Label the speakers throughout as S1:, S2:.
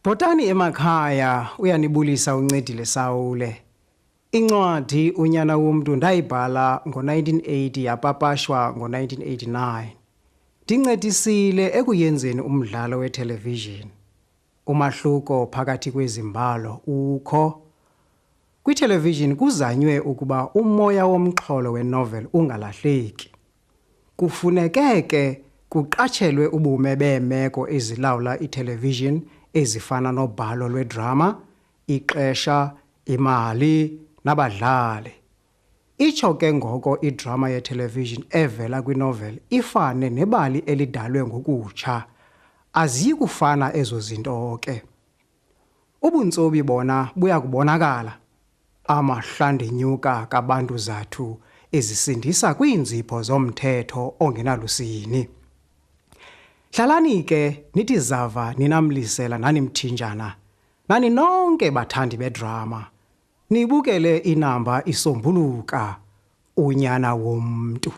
S1: Bhotani emakhaya uyanibulisa uncedile Sawule. Incwadi Unyana Womntu ndayibhala ngo-1980 yapapashwa ngo-1989. Ndincedisile ekuyenzeni umdlalo wetelevision. Umahluko phakathi kwezimbalo ukho. Kwitelevision kuzanywe ukuba umoya womxholo wenovel ungalahleki. Kufuneke ke kuqatshelwe ubume beemeko ezilawula itelevision ezifana nobhalo lwedrama, ixesha, imali nabadlali. Itsho ke ngoko idrama yetelevision evela kwinovel ifane nebali elidalwe ngokutsha. Aziyi kufana ezo zinto ke. Ubuntsobi bona buya kubonakala. Amahlandenyuka kabantu zathu ezisindisa kwiinzipho zomthetho ongenalusini. Hlalani ke nithi zava ninamlisela nanimthinjana. Nani nonke bathandi bedrama. Nibukele inamba isombuluka Unyana Womntu.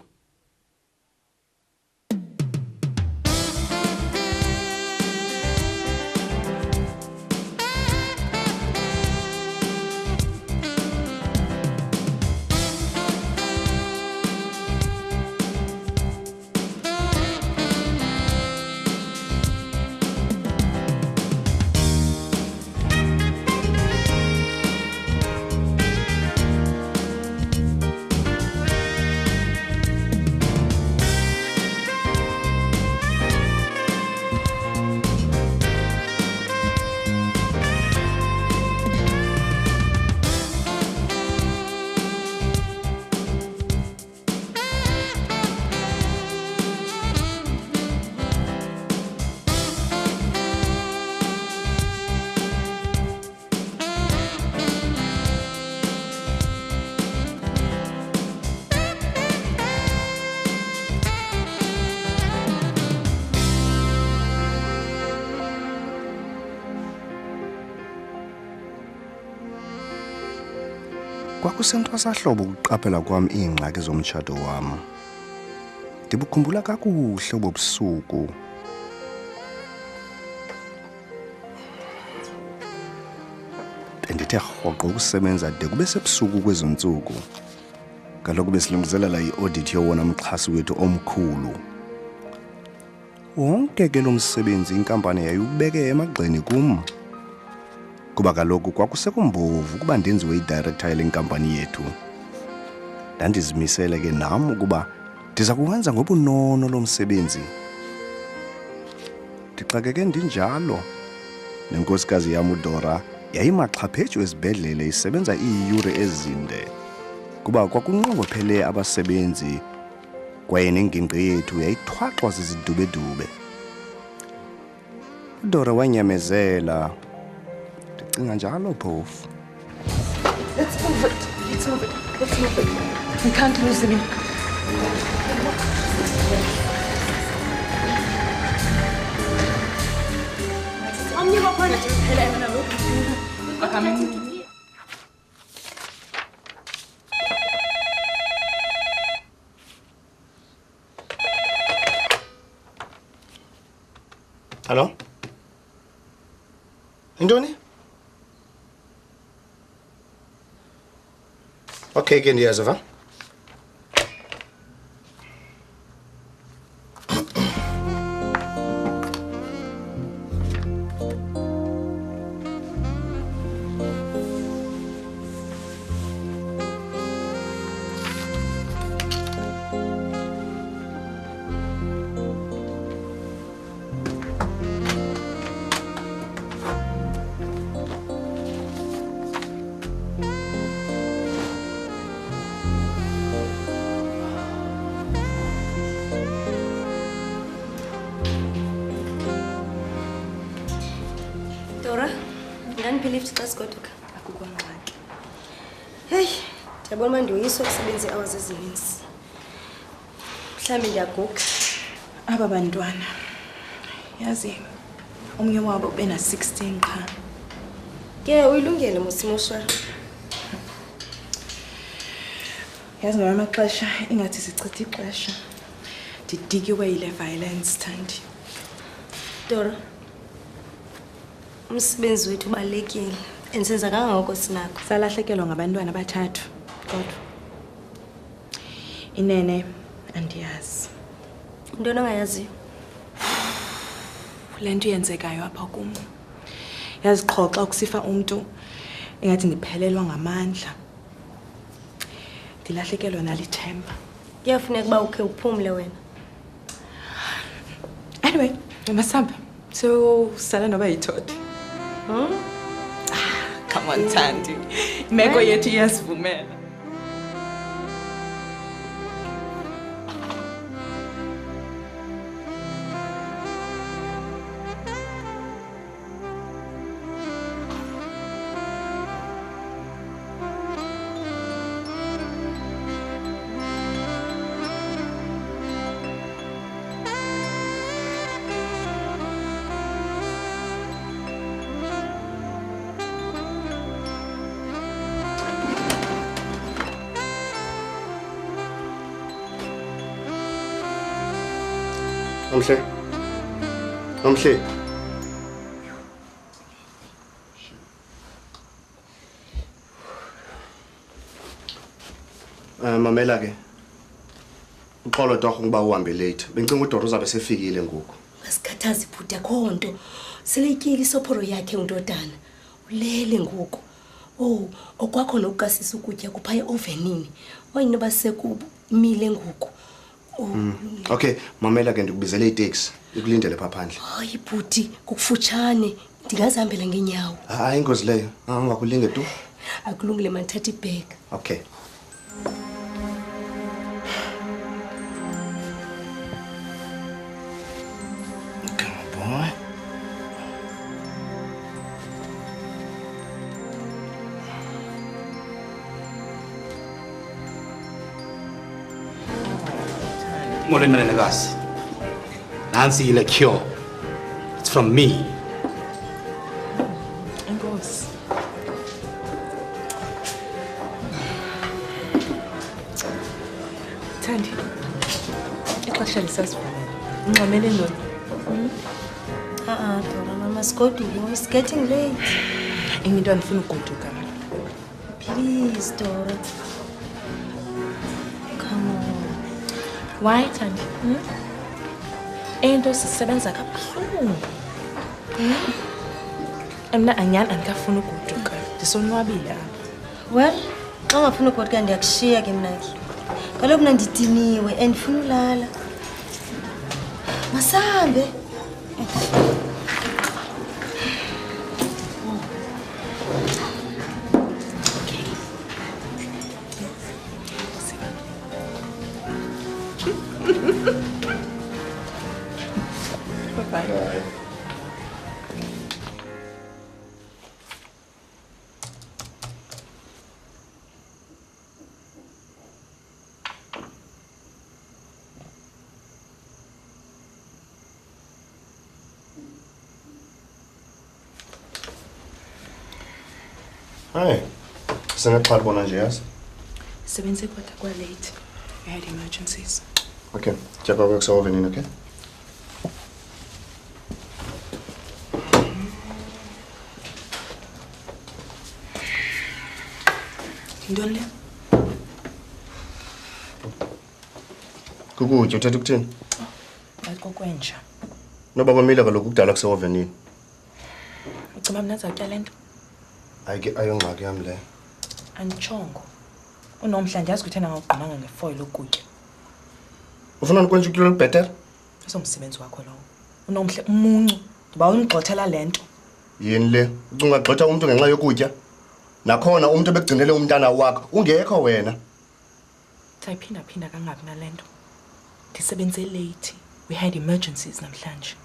S2: Kwakusentwasahlobo ukuqaphela kwami iingxaki zomtshato wam. Ndibukhumbula kakuhle obubusuku. Bendithe rhoqo ukusebenza de kube sebusuku kwezi ntsuku. Kaloku besilungiselela i-audit yowona mxhasi wethu omkhulu. Wonke ke lo msebenzi inkampani yayubeke emagxeni kum. Kuba kaloku kwakusekumbovu ukuba ndenziwe idirector yale nkampani yethu. Ndandizimisele ke nam ukuba ndiza kuwenza ngobunono lo msebenzi. Ndixakeke ndinjalo. Nenkosikazi yam uDora yayimaxhaphetshu esibhedlele isebenza iiyure ezinde. Kuba kwakunqongophele abasebenzi kwaye nengingqi yethu yayithwaxwa zizidubedube. uDora wanyamezela. Let's
S3: move it. Let's move it. Let's move it. We can't lose him.
S2: Hello? Indoni? Okay, ke ndiyazava.
S4: Dora, ndandibelieve xa sigoduka akukho ngxaki. Hey, ndiyabona uba ndiyoyiswa kusebenza ii-hours ezininzi. Mhlawumbi ndiyaguga.
S3: Aba bantwana, yazi, omnye wabo bena-16 qha.
S4: Ke uyilungele mosimoshwara.
S3: Yazi ngamanye amaxesha ingathi sichitha ixesha. Ndidikiwe yile violence, Thandi.
S4: Dora, Umsebenzi wethu ubalekile. Ensenza kangako sinakho.
S3: Salahlekelwa ngabantwana abathathu. Kodwa inene andiyazi.
S4: Into ongayaziyo.
S3: Lento yenzekayo apha kum. Yazixoxa ukusifa umuntu engathi ngiphelelwa ngamandla. Ndilahlekelwa nalithemba.
S4: Kuyafuneka uba ukhe uphumle wena.
S3: Anyway, masambe. So sala noba yithotho. Come on, Thandi. Imeko yethu iyasivumela.
S2: Nomhle. Mamela ke. Uxolo torho ngoba uhambe late. Bencinga uDoro uzabe sefikile ngoku.
S4: Asikhathazi bhuti akhonto. Seletyile isophoro yakhe uNtodana. Ulele ngoku. Oh, okwakho nokukasisa ukutya kupha eovenini. Oyinoba sekubo imile ngoku.
S2: Okay, mamela ke ndikubizele itaxi. Ikulindele pha phandle.
S4: Hayi bhuti, kukufutshane. Ndingazihambela ngeenyawo.
S2: Hayi ingozi leyo. Ungakulinge tu.
S4: Akulungile mandithatha ibheg.
S2: Okay. Boy.
S5: Molweni manenekazi. Nansi ile cure. It's from me.
S3: Inkosi. Thandi. Ixesha lisasivumela. Ungxamele ntoni?
S4: Dora, mama, sigodukile. It's getting late.
S3: Into andifuna ugoduka.
S4: Please, Dora. Come on.
S3: Why, Thandi? Into sisebenza kabuhlungu. Mna anyani andikafuna ugoduka. Ndisonwabile apha.
S4: Well, xa ungafuna ugoduka ndiyakushiya ke mna ke. Kaloku mna ndidiniwe and ndifuna ulala. Masambe.
S3: Bye-bye.
S2: Hi. Singeqala bona nje yazi.
S3: Sebenze kodwa kwa late. We had emergencies.
S2: Okay. Check out works over in, okay?
S3: Ntoni le?
S2: Kukutya uthetha ukuthini?
S3: Ngathi kokwenja.
S2: Noba kwamile kaloku kudala kuseovenini.
S3: Ucima mna zawutya le nto?
S2: Ayike ayongxaki yam le.
S3: Anditshongo. Unomhla ndiyazi ukuthi ngawugqumanga ngefoil ukutya.
S2: Ufuna ukwenza ukutya olubhetere?
S3: Asomsebenzi wakho lowo. Unomhle umuncu. Ndiba unigxothela le nto.
S2: Yini le? Ucinga gxotha umuntu ngenxa yokutya? Nakhona umuntu obegcinele umntana wakho ungekho wena.
S3: Sayiphinda kangabi nale nto. Ndisebenze late. We had emergencies namhlanje.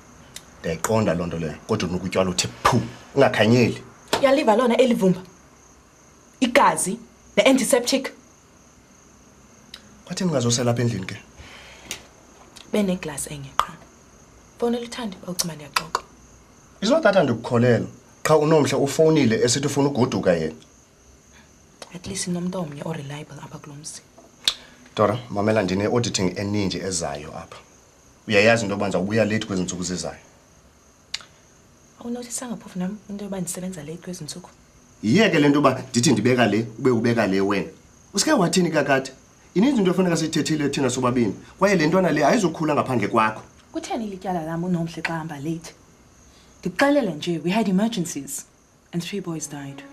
S2: Ndiyayiqonda loo nto leyo. Kodwa unokutya luthe phu. Ungakhanyeli.
S3: Yaliva lona elivumba. Igazi ne-antiseptic.
S2: Kwathi ngingazosela apha endlini ke?
S3: Beneglass enye qha. Fonela uThandi bawucima ndiyaxoxa.
S2: Izothatha ndikukholela. Qha unomhle ufonile esithi ufuna ugoduka yena.
S3: At least nomuntu omnye o-reliable apha kulomzi.
S2: Dora, mamela ndine-auditing eninji ezayo apha. Uyayazi into yoba ndizawubuya late kwezi ntsuku zizayo.
S3: Awunotisanga phofu nami into yoba ndisebenza late kwezi ntsuku.
S2: Yiyeke le nto uba ndithi ndibeka le ube ubeka le wena. Usike wathini kakade? Ininzi into efuneka siyithethile thina sobabini. Kwaye le ntwana le ayizokhula ngaphandle kwakho.
S3: Kutheni lityala lam unomhle xa hamba late? Ndikuxelele nje, we had emergencies and 3 boys died.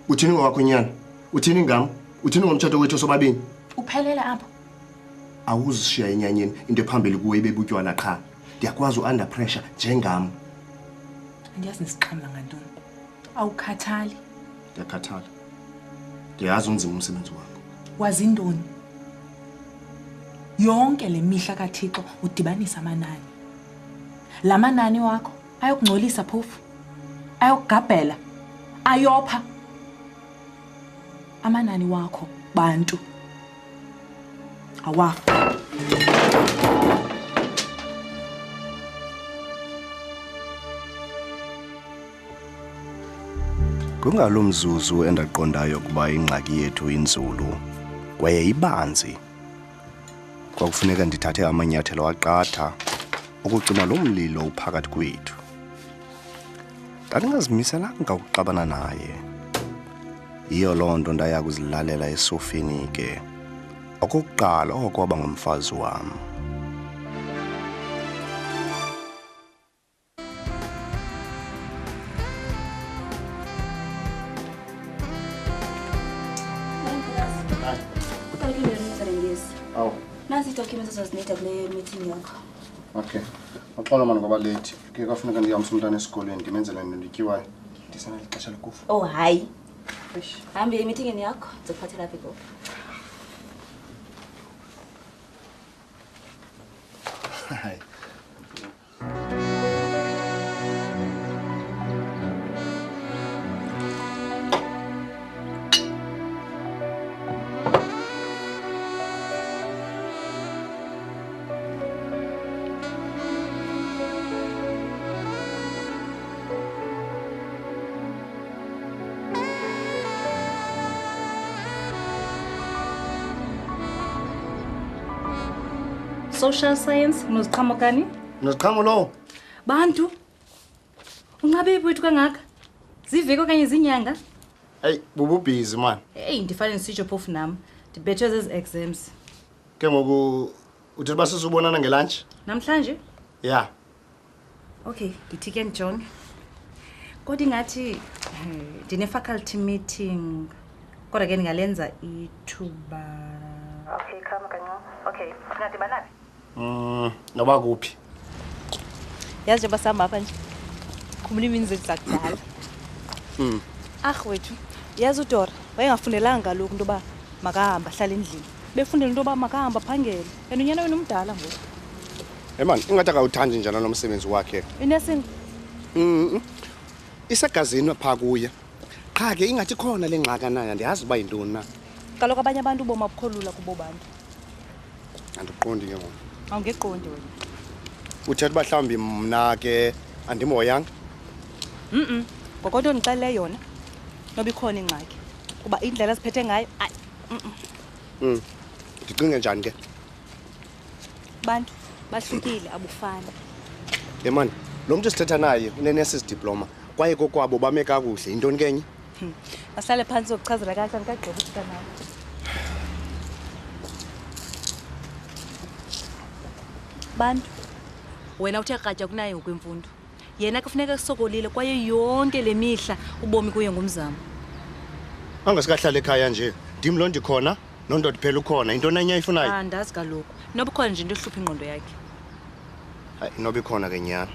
S2: Uthini ngowakho Unyana? Uthini ngam? Uthini ngomtshato wethu sobabini?
S3: Uphelela apho.
S2: Awuzishiya enyanyeni into ephambili kuwe ibebutywala qha. Ndiyakwazi under pressure njengam.
S3: Andiyazi nisiqhamba ngantoni. Awukhathali.
S2: Ndiyakhathala. Ndiyazi unzima umsebenzi wakho.
S3: Wazi ntoni? Yonke le mihla kaThixo udibanisa amanani. La manani wakho ayokungcolisa phofu. Ayokugabhela. Ayopha. Amanani wakho bantu. Awafa.
S2: Kungalomzuzu endaqondayo kuba ingxaki yethu inzulu kwaye ibanzi. Kwakufuneka ndithathe amanyathelo aqatha ukucima lo mlilo uphakathi kwethu. Ndandingazimiselanga ukuxabana naye. Yiyo loo nto ndaya kuzilalela esofeni ke. Okokuqala okwaba ngumfazi wam. Aw.
S4: Nasi documents ezazinida kule meeting yakho.
S2: Okay. Axola mani ngoba late. Ke kafuneka ndihambise umntana esikoleni ndimenzele into ndityiwayo. Ndisana ixesha lokufa.
S4: Oh hayi. Hambe emeetingini yakho ndizokuphathela apha kubo.
S2: Hayi.
S6: Social science noziqhamukani
S2: Noziqhamo lo.
S6: bantu ungabe iphi wethu kangaka ziveke okanye zinyanga
S2: Hey, bububhizi man.
S6: hey ndifane sitsho phofu nami ndibethwe zezi exams
S2: Ke ngoku uthi basizubonana ngelunch?
S6: namhlanje
S2: Yeah.
S6: okay ndithi ke ndijonge kodwa ingathi ndine-faculty meeting kodwa ke ndingalenza ithuba okay khama kancane okay singadibana phi
S2: Noba kuphi?
S6: yazi njengoba sihamba apha nje khumbula imini zethu zakudala wethu yazi udora wayengafundelanga kaloku into yoba makahamba ahlala endlini befundela into yoba makahamba aphangele and unyana wena umdala ngoku
S2: Man, ingathi akawuthandi njalo lo msebenzi wakhe.
S6: inesini
S2: Isegazini apha kuye. Qha ke ingathi khona le ngxaka nayo andiyazi uba yintoni na.
S6: kaloku abanye abantu ubomi abukholula kubo bantu
S2: Andiqondi ke ngoku.
S6: awungeqondi wena
S2: Uthetha uba mhlawumbi mna ke andimoyanga.
S6: ngokonto ndixelele yona noba ikhona ingxaki kuba indlela siphethe ngayo ayi
S2: Ndicinge njani ke?
S6: bantu bahlukile abufani
S2: Man, lo mntu sithetha naye une-nurses diploma kwaye kokwabo bame kakuhle yintoni kenye?
S6: asihlale phantsi zokuchazela kahle ndikagqiba uthetha nawe bantu wena uthe kratya kunaye ngokwemfundo yena kufuneka kusokolile kwaye yonke le mihla ubomi kuye ngumzamo
S2: Angasikahlala ekhaya nje. Ndim lo ndikhona, nondoda phela ukhona. Yintoni enye ayifunayo?
S6: andazi kaloku noba ikhona nje into ehlupha ingqondo yakhe
S2: Hayi, noba ikhona ke nyana.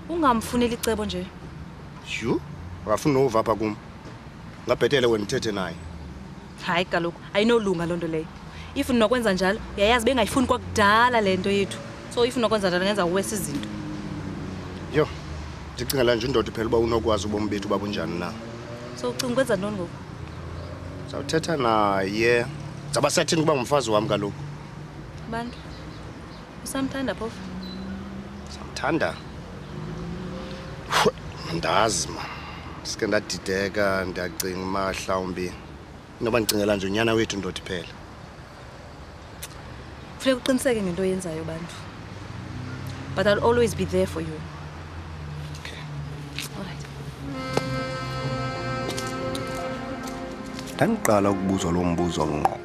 S6: ungamfuneli icebo nje
S2: Yhu, akafuni nova apha kum. Ngabhetele wena uthethe naye.
S6: hayi kaloku ayinolunga loo nto leyo if ndinokwenza njalo uyayazi bengayifuni kwakudala le nto yethu so if ndinokwenza njalo ngenza uwesa izinto
S2: Yho, ndicingela nje undoda phela uba unokwazi ubomi bethu babunjani na.
S6: so ucinga ukwenza ntoni ngoku
S2: Zawuthetha naye. Zaba sathini kuba ngumfazi wami kaloku.
S6: bantu usamthanda phofu
S2: Samthanda. Andazi ma. Sike ndadideka ndiyacinga mhlawumbi noba ndicingela nje unyana wethu ndoda phela.
S6: funeka uqiniseke ngento oyenzayo bantu but I'll always be there for you
S2: Okay.
S6: alright
S2: Ndandiqala ukubuzwa lo mbuzo ngqo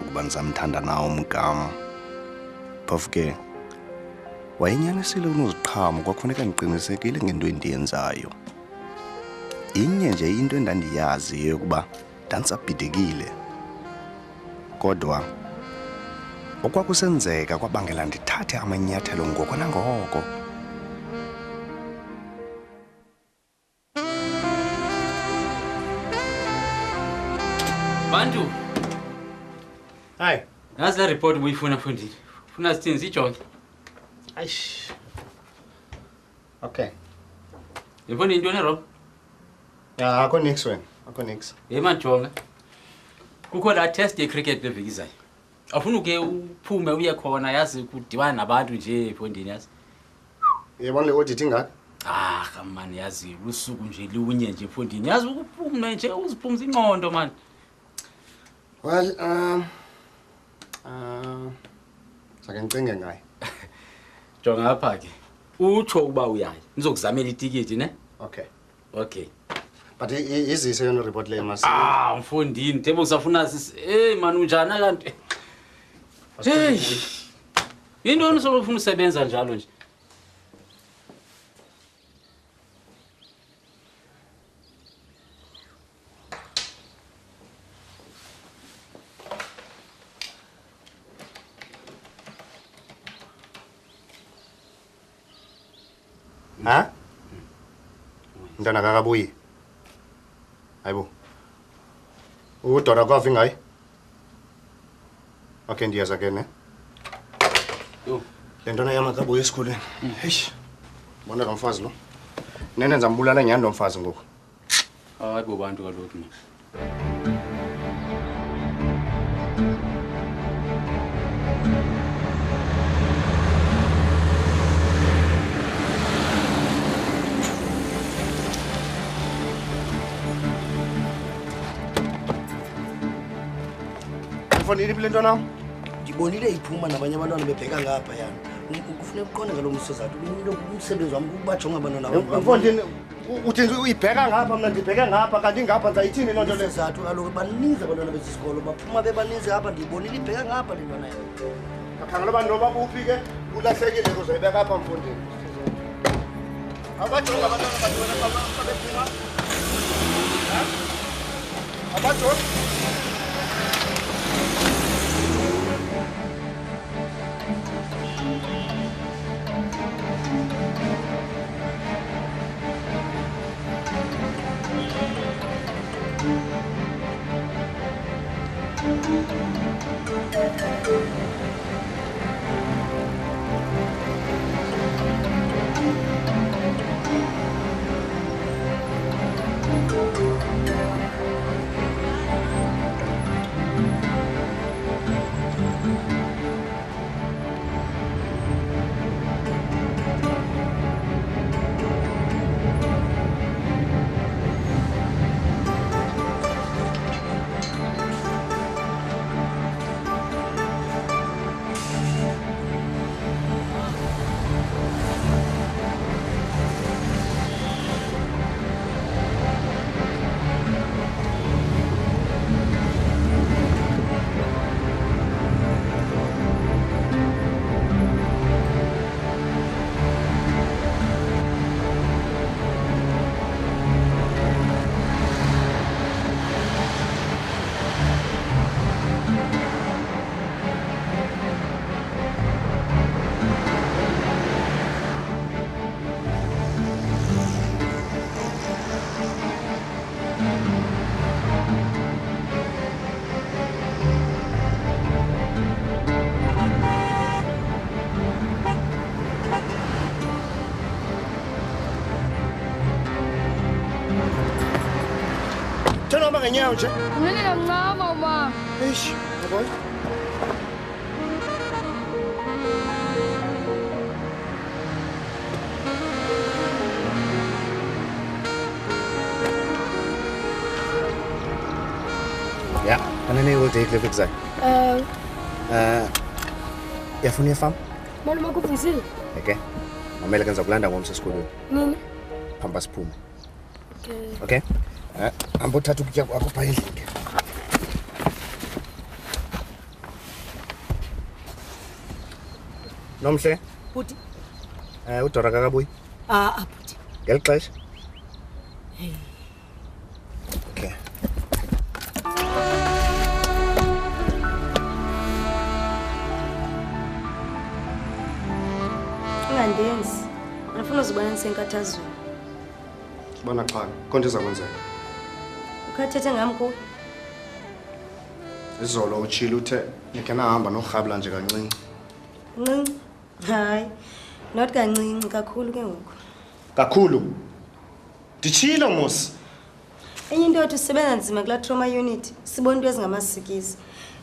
S2: ukuba ndizamthanda nawo umgama. Phofu ke wayenyanisile unoziqhamo kwakufuneka ndiqinisekile ngento endiyenzayo. Inye nje into endandiyazi yokuba ndandisabhidekile. Kodwa okwakusenzeka kwabangela ndithathe amanyathelo ngoko nangoko.
S7: Bantu.
S5: Hi.
S7: Nazi la report uyifuna mfundini. Ufuna sithini sijonge?
S5: Aish. Okay.
S7: Yabona into nerob?
S5: Ya akho nix wena. Akho nix.
S7: Manjonga. Kukho la test ye cricket levikizayo. Afuna uke uphume uye khona yazi kudiwana nabantu nje mfundini yazi.
S5: Yabona le audit ingaka?
S7: Man yazi usuku nje liunye nje mfundini yazi ukuphume nje uziphumza ingqondo man.
S5: Well, sake ngicinge ngaye.
S7: Jonga apha ke. Utsho uba uyayi. Ngizokuzamela itikiti ne? Okay.
S5: But izise yona report le masi.
S7: Mfundini, tebo usafuna man unjani kanti? Hey. Into onisofuna usebenza njalo nje.
S5: Ha? Ndana kakabuyi. Hayibo. Udora kwafi ngayi? Okay, ndiyaza ke ne.
S7: Yo.
S5: Le ntwana yama kabuyi esikolweni. Eish. Bona lo mfazi lo. Nene ngizambulala nyani lo mfazi ngoku.
S7: Hayibo bantu kaloku mina.
S5: Ufanele ibile ntwana?
S8: Ngibonile iphuma nabanye abantwana bebheka ngapha yana. Kufuneka uqonde ngalo msizathu umsebenzi wami ukubajonga abantwana bami.
S5: Mfondini uthi uyibheka ngapha mina ndibheka ngapha kanti ngapha ndayithini lo nto le?
S8: Isizathu kaloku baninzi abantwana besikolo baphuma bebaninzi ngapha ndibonile ibheka ngapha le ntwana yami.
S5: Akhangela abantu noba kuphi ke ulahlekile uzayibeka apha mfondini. Abajonga abantwana bathu bephuma. Ha? Abajonga ngenyawo nje.
S9: Mina ngiyancama uma.
S5: Eish, yabona? Ja, wanneer wil je eigenlijk zijn? Yafuna ifam?
S9: Mali makuvuzile.
S5: Okay. Mamela kenza kulanda ngomse esikolweni.
S9: Nini?
S5: Phamba siphume.
S9: Okay.
S5: Okay? Hamba uthatha ukutya kwakho phaa endlini ke. Nomhle?
S4: Bhuti.
S5: Udora kakabuyi?
S4: Bhuti.
S5: Ngeli xesha? Okay.
S4: Ungandenzi. Ngifuna uzibona nisenkathazweni.
S5: Bona qala, konke izakwenzeka.
S4: Ukhathethe ngami kuwe.
S5: Izolo utshilo uthe nikhe nahamba norhabula nje kancinci.
S4: Ncinci. Hayi. Not kancinci kakhulu ke ngoku.
S5: Kakhulu. Nditshilo mos.
S4: Enye into yathi usebenza nzima kula trauma unit. Sibona into ezingamasikizi.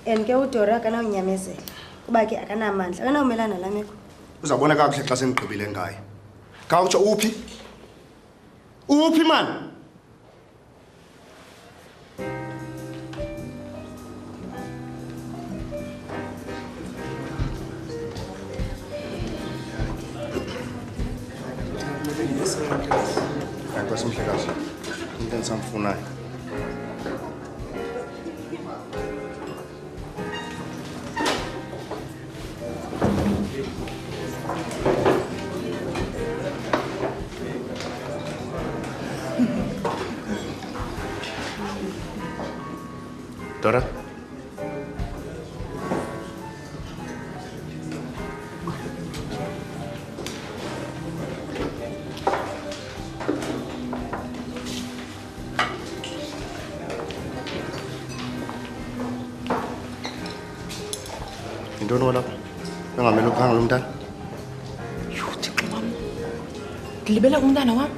S4: And ke uDora akanawunyamezela. Kuba ke akanamandla, akanawumelana la meko.
S5: Uzabona kakuhle xa senigqibile ngaye. Khawutsho uphi? Uphi man? Kwasimhlekazi. Into engisamfunayo. Dora? Intoni wena lapha? Bengamele ukhanga lo mntana?
S3: Thixo wam. Ndilibele umntana wam.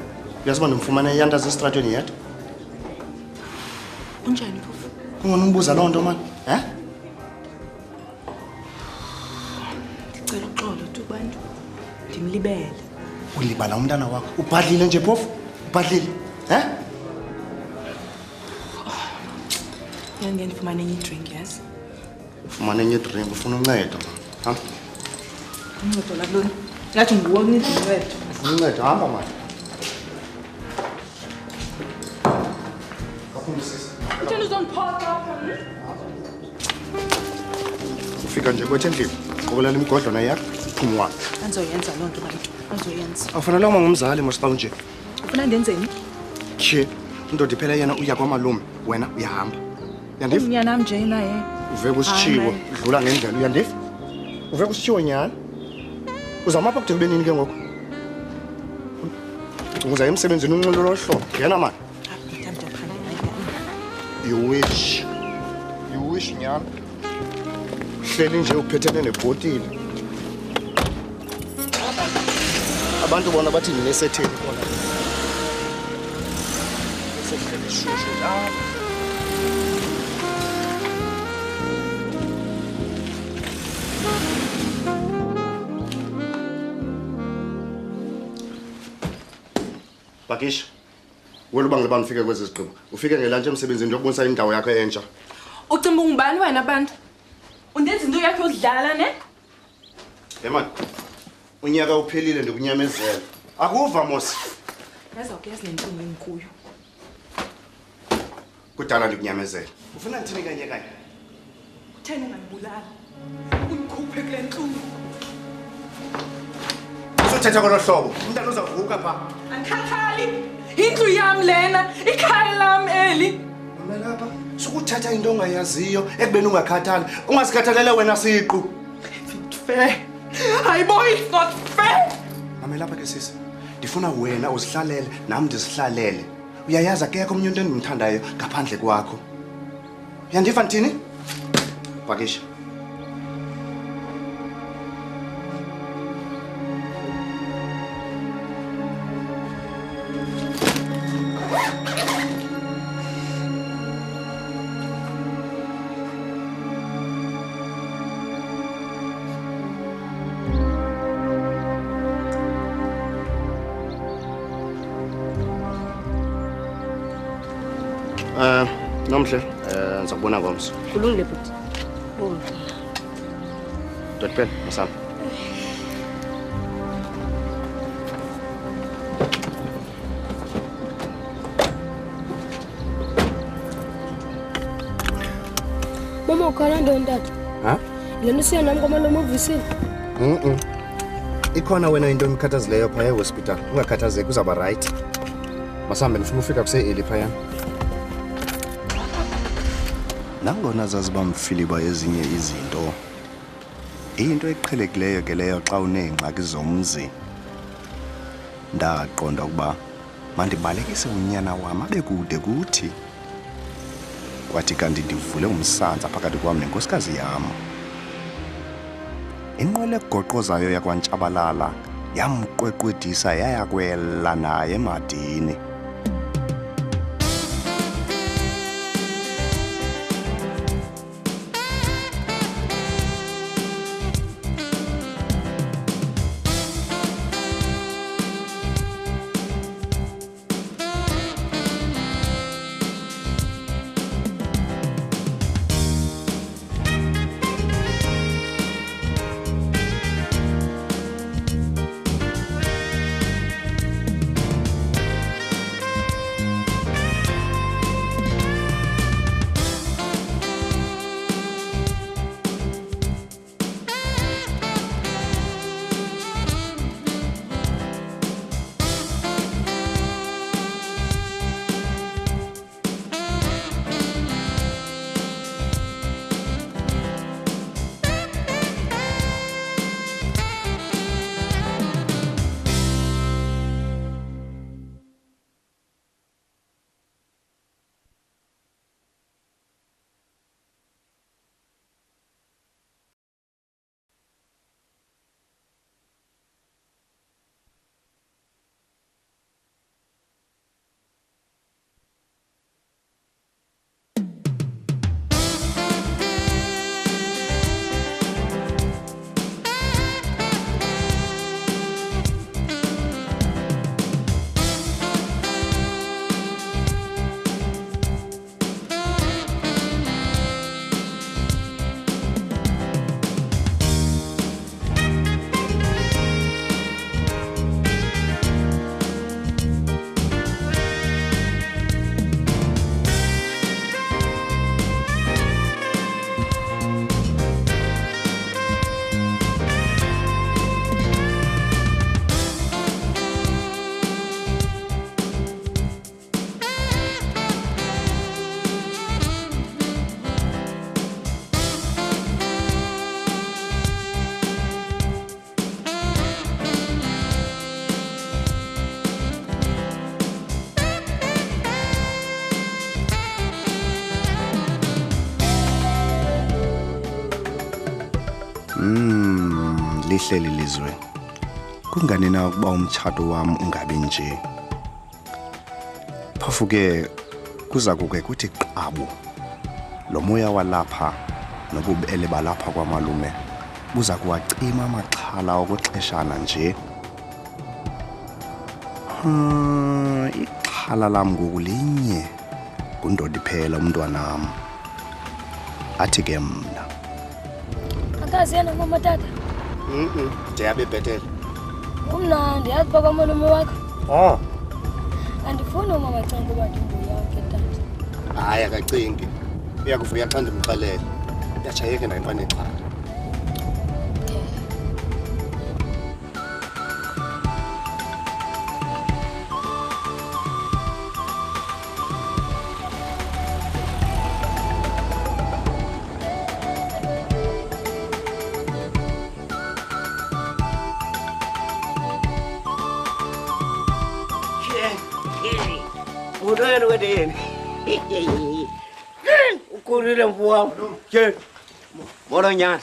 S5: Uyazi uba ndimfumane iyandazi esitratweni yedwa?
S3: Unjani phofu?
S5: Kungona umbuza loo nto mani?
S3: Ndicela uxolo tu bantu. Ndimlibele.
S5: Ulibala umntana wakho. Ubhadlile nje phofu? Ubhadlile?
S3: Ndiye ndifumane enye idrink, yazi?
S5: Ufumane enye idrink, ufuna uncedo. Hamba.
S3: Uncedo lakuloni. Ngathi nguwe uncedo uncedo.
S5: Ufuna uncedo, hamba mani.
S3: Utheni uzondiphaka apha?
S5: Ufika nje kwethu endlini. Qobelela imigodlwana yakho. Phumwa.
S3: Andizoyenza loo nto bantu. Andizoyenza.
S5: Awufanele uma ngumzali masixa unje.
S3: Ufuna ndenzeni?
S5: Khe, indoda iphela yena uya kwamalume, wena uyahamba. Uyandiva?
S3: Unyana nje naye.
S5: Uveka usitshiwo, udlula ngendlela, uyandiva? Uveka usitshiwo nyana. Uzama apha kude kube nini ke ngoku? Uza emsebenzini unxilo lohlobo. Ngena mani. You wish nyana. Hleli nje uphethene nebhotile. Abantu bona bathi ndinesetheni bona. Sehlele shushu la. Bakisha. Wena ubangile bani ufike kwezi zigqibo? Ufike ngelantshi emsebenzini yokubonisa indawo yakho entsha.
S3: Ucimba ungubani wena bantu? Undenza into yakho yokudlala ne?
S5: Man. Unyaka uphelile ndikunyamezela. Akuva mos.
S3: Yaza ukuyazi lenkinga enkulu.
S5: Kudala ndikunyamezela. Ufuna ngithini kanye kanye?
S3: Utheni ngangibulala? Ungikhuphe kule nhlungu.
S5: Uzothetha kolo hlobo. Umntana uzavuka pha.
S3: Angikhathali. Indlu yami lena, ikhaya lami eli.
S5: Mama lapha, sukuthatha into ongayaziyo ekubeni ungakhathali. Ungasikhathalele wena siqu.
S3: It's not fair. Hayi boy, it's not fair.
S5: Mama lapha ke sisi. Ndifuna wena uzihlalele nami ndizihlalele. Uyayazi akekho umuntu endimthandayo ngaphandle kwakho. Uyandiva nthini? Bakisha. Nomhle, ngizakubona ngomso.
S4: Kulungile bhuti.
S5: Dotpel, masam.
S9: Mama ukhona ndondata.
S5: Ha?
S9: Lena siya nami kwamalomo uvisile.
S5: Ikhona wena into emkhathazileyo phaya ehospital. Ungakhathazeki uzaba right. Masambe nifuna ufika kuse-early phayana. Nangona zaziba mfiliba ezinye izinto. Into eqhelekileyo ke leyo xa uneengxaki zomzi. Ndaqonda ukuba mandibalekise unyana wam abe kude kuthi. Kwathi kanti ndivule umsantsa phakathi kwam nenkosikazi yam. Inqwele egoqozayo yakwaNtshabalala yamqweqwedisa yayakwela naye emadini. Lihleli lizwe. Kungani na ukuba umtshato wam ungabi nje? Phofu ke kuza kuke kuthi qabu. Lo moya walapha nobubele balapha kwamalume buza kuwacima amaxhala okwexeshana nje. Ixhala lam ngoku linye ngundodi phela umntwanam. Athi ke mna.
S9: Akazi yena mama tata.
S5: Ndiyabe bhetele.
S9: Umnandi yazi baba malume wakho.
S5: Oh.
S9: Andifuni umama acinge uba ndimbuya yakhe tata.
S5: Hayi akacingi. Uyakuvuya xa ndimxelele. Uyatshayeke naye mfana exhala.
S8: Unoyena kwedeni. Ukhulile mfowami. Ke. Molo nyana.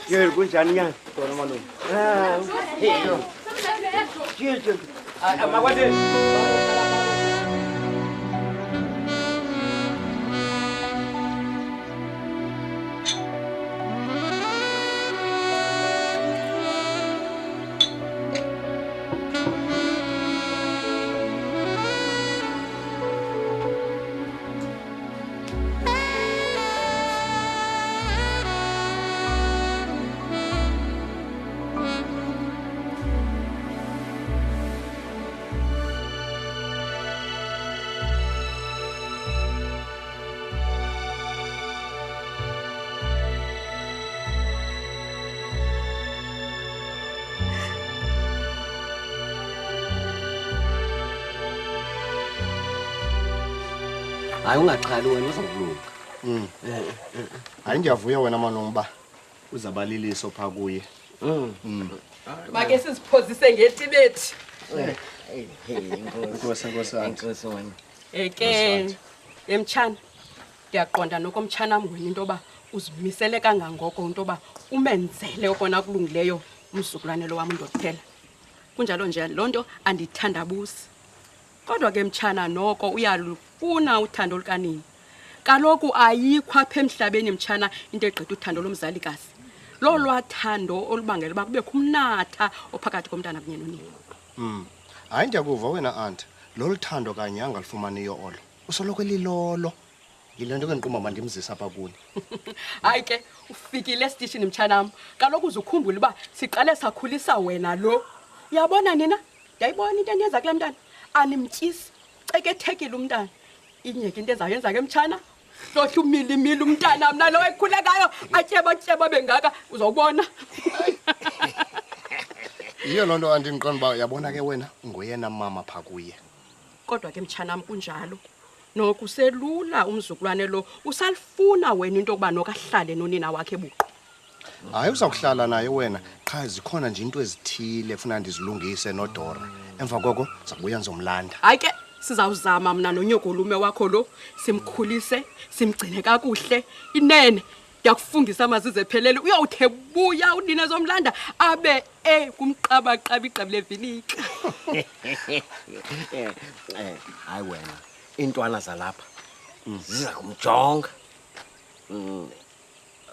S8: Ke kunjani nyana? Khona malume. Ke. Amakwade.
S10: hayi ungaxhali wena uzokulunga.
S2: Hayi ngiyavuya wena malungu uzabaliliso pha kuye.
S11: Make siziphozise ngetibethi.
S2: Inkosi
S10: wena.
S11: Eke emtshana ngiyaqonda nokomtshana wami wena into ba uzimisele kangangoko into ba umenzele okona kulungileyo umzukulwane lo wami ndokuphela. Kunjalo nje lonto andithandabusi. Kodwa ke mtshana noko uyalufuna uthando lukanini. Kaloku ayikho apha emhlabeni mtshana into egqitha uthando lomzalikazi. Lo lwathando olubangela ba kube kumnatha ophakathi komntana kunye nonina.
S2: Hayi ndiyakuva wena aunt. Lo luthando kanye angalifumaniyo olo. Usoloko elilolo. Yile nto kendiqumba mandimzisa apha kuni.
S11: Hayi ke ufikile esitishini mtshanam. Kaloku uzukhumbula uba siqale sakhulisa wena lo. Uyabona nina? Yayibona into endiyenza kule mntana. Animtyisi cekethekile umntana. Inyeke into ezayenza ke mtshana. Hlohla umilimili umntana mina lo ekhulekayo atyeba bengaka uzobona.
S2: Iyo lonto andinqonda ba yabona ke wena ngoyena mama pha kuye.
S11: Kodwa ke mtshanam kunjalo. Nokuselula umzukulwane lo usalifuna wena into okuba nokahlale nonina wakhe ebuqu.
S2: Hayi uzakuhlala naye wena qha zikhona nje into ezithile ufuna ndizilungise noDora. Emva koko sizabuya nizomlanda.
S11: Hayi ke sizawuzama mina nonyokolume wakho lo simkhulise simgcine kakuhle inene. Ngiyakufungisa amazize phelele uyawuthe buya unina zomlanda abe kumqaba iqabile vilika.
S10: Hayi wena intwana zalapha ziza kumjonga.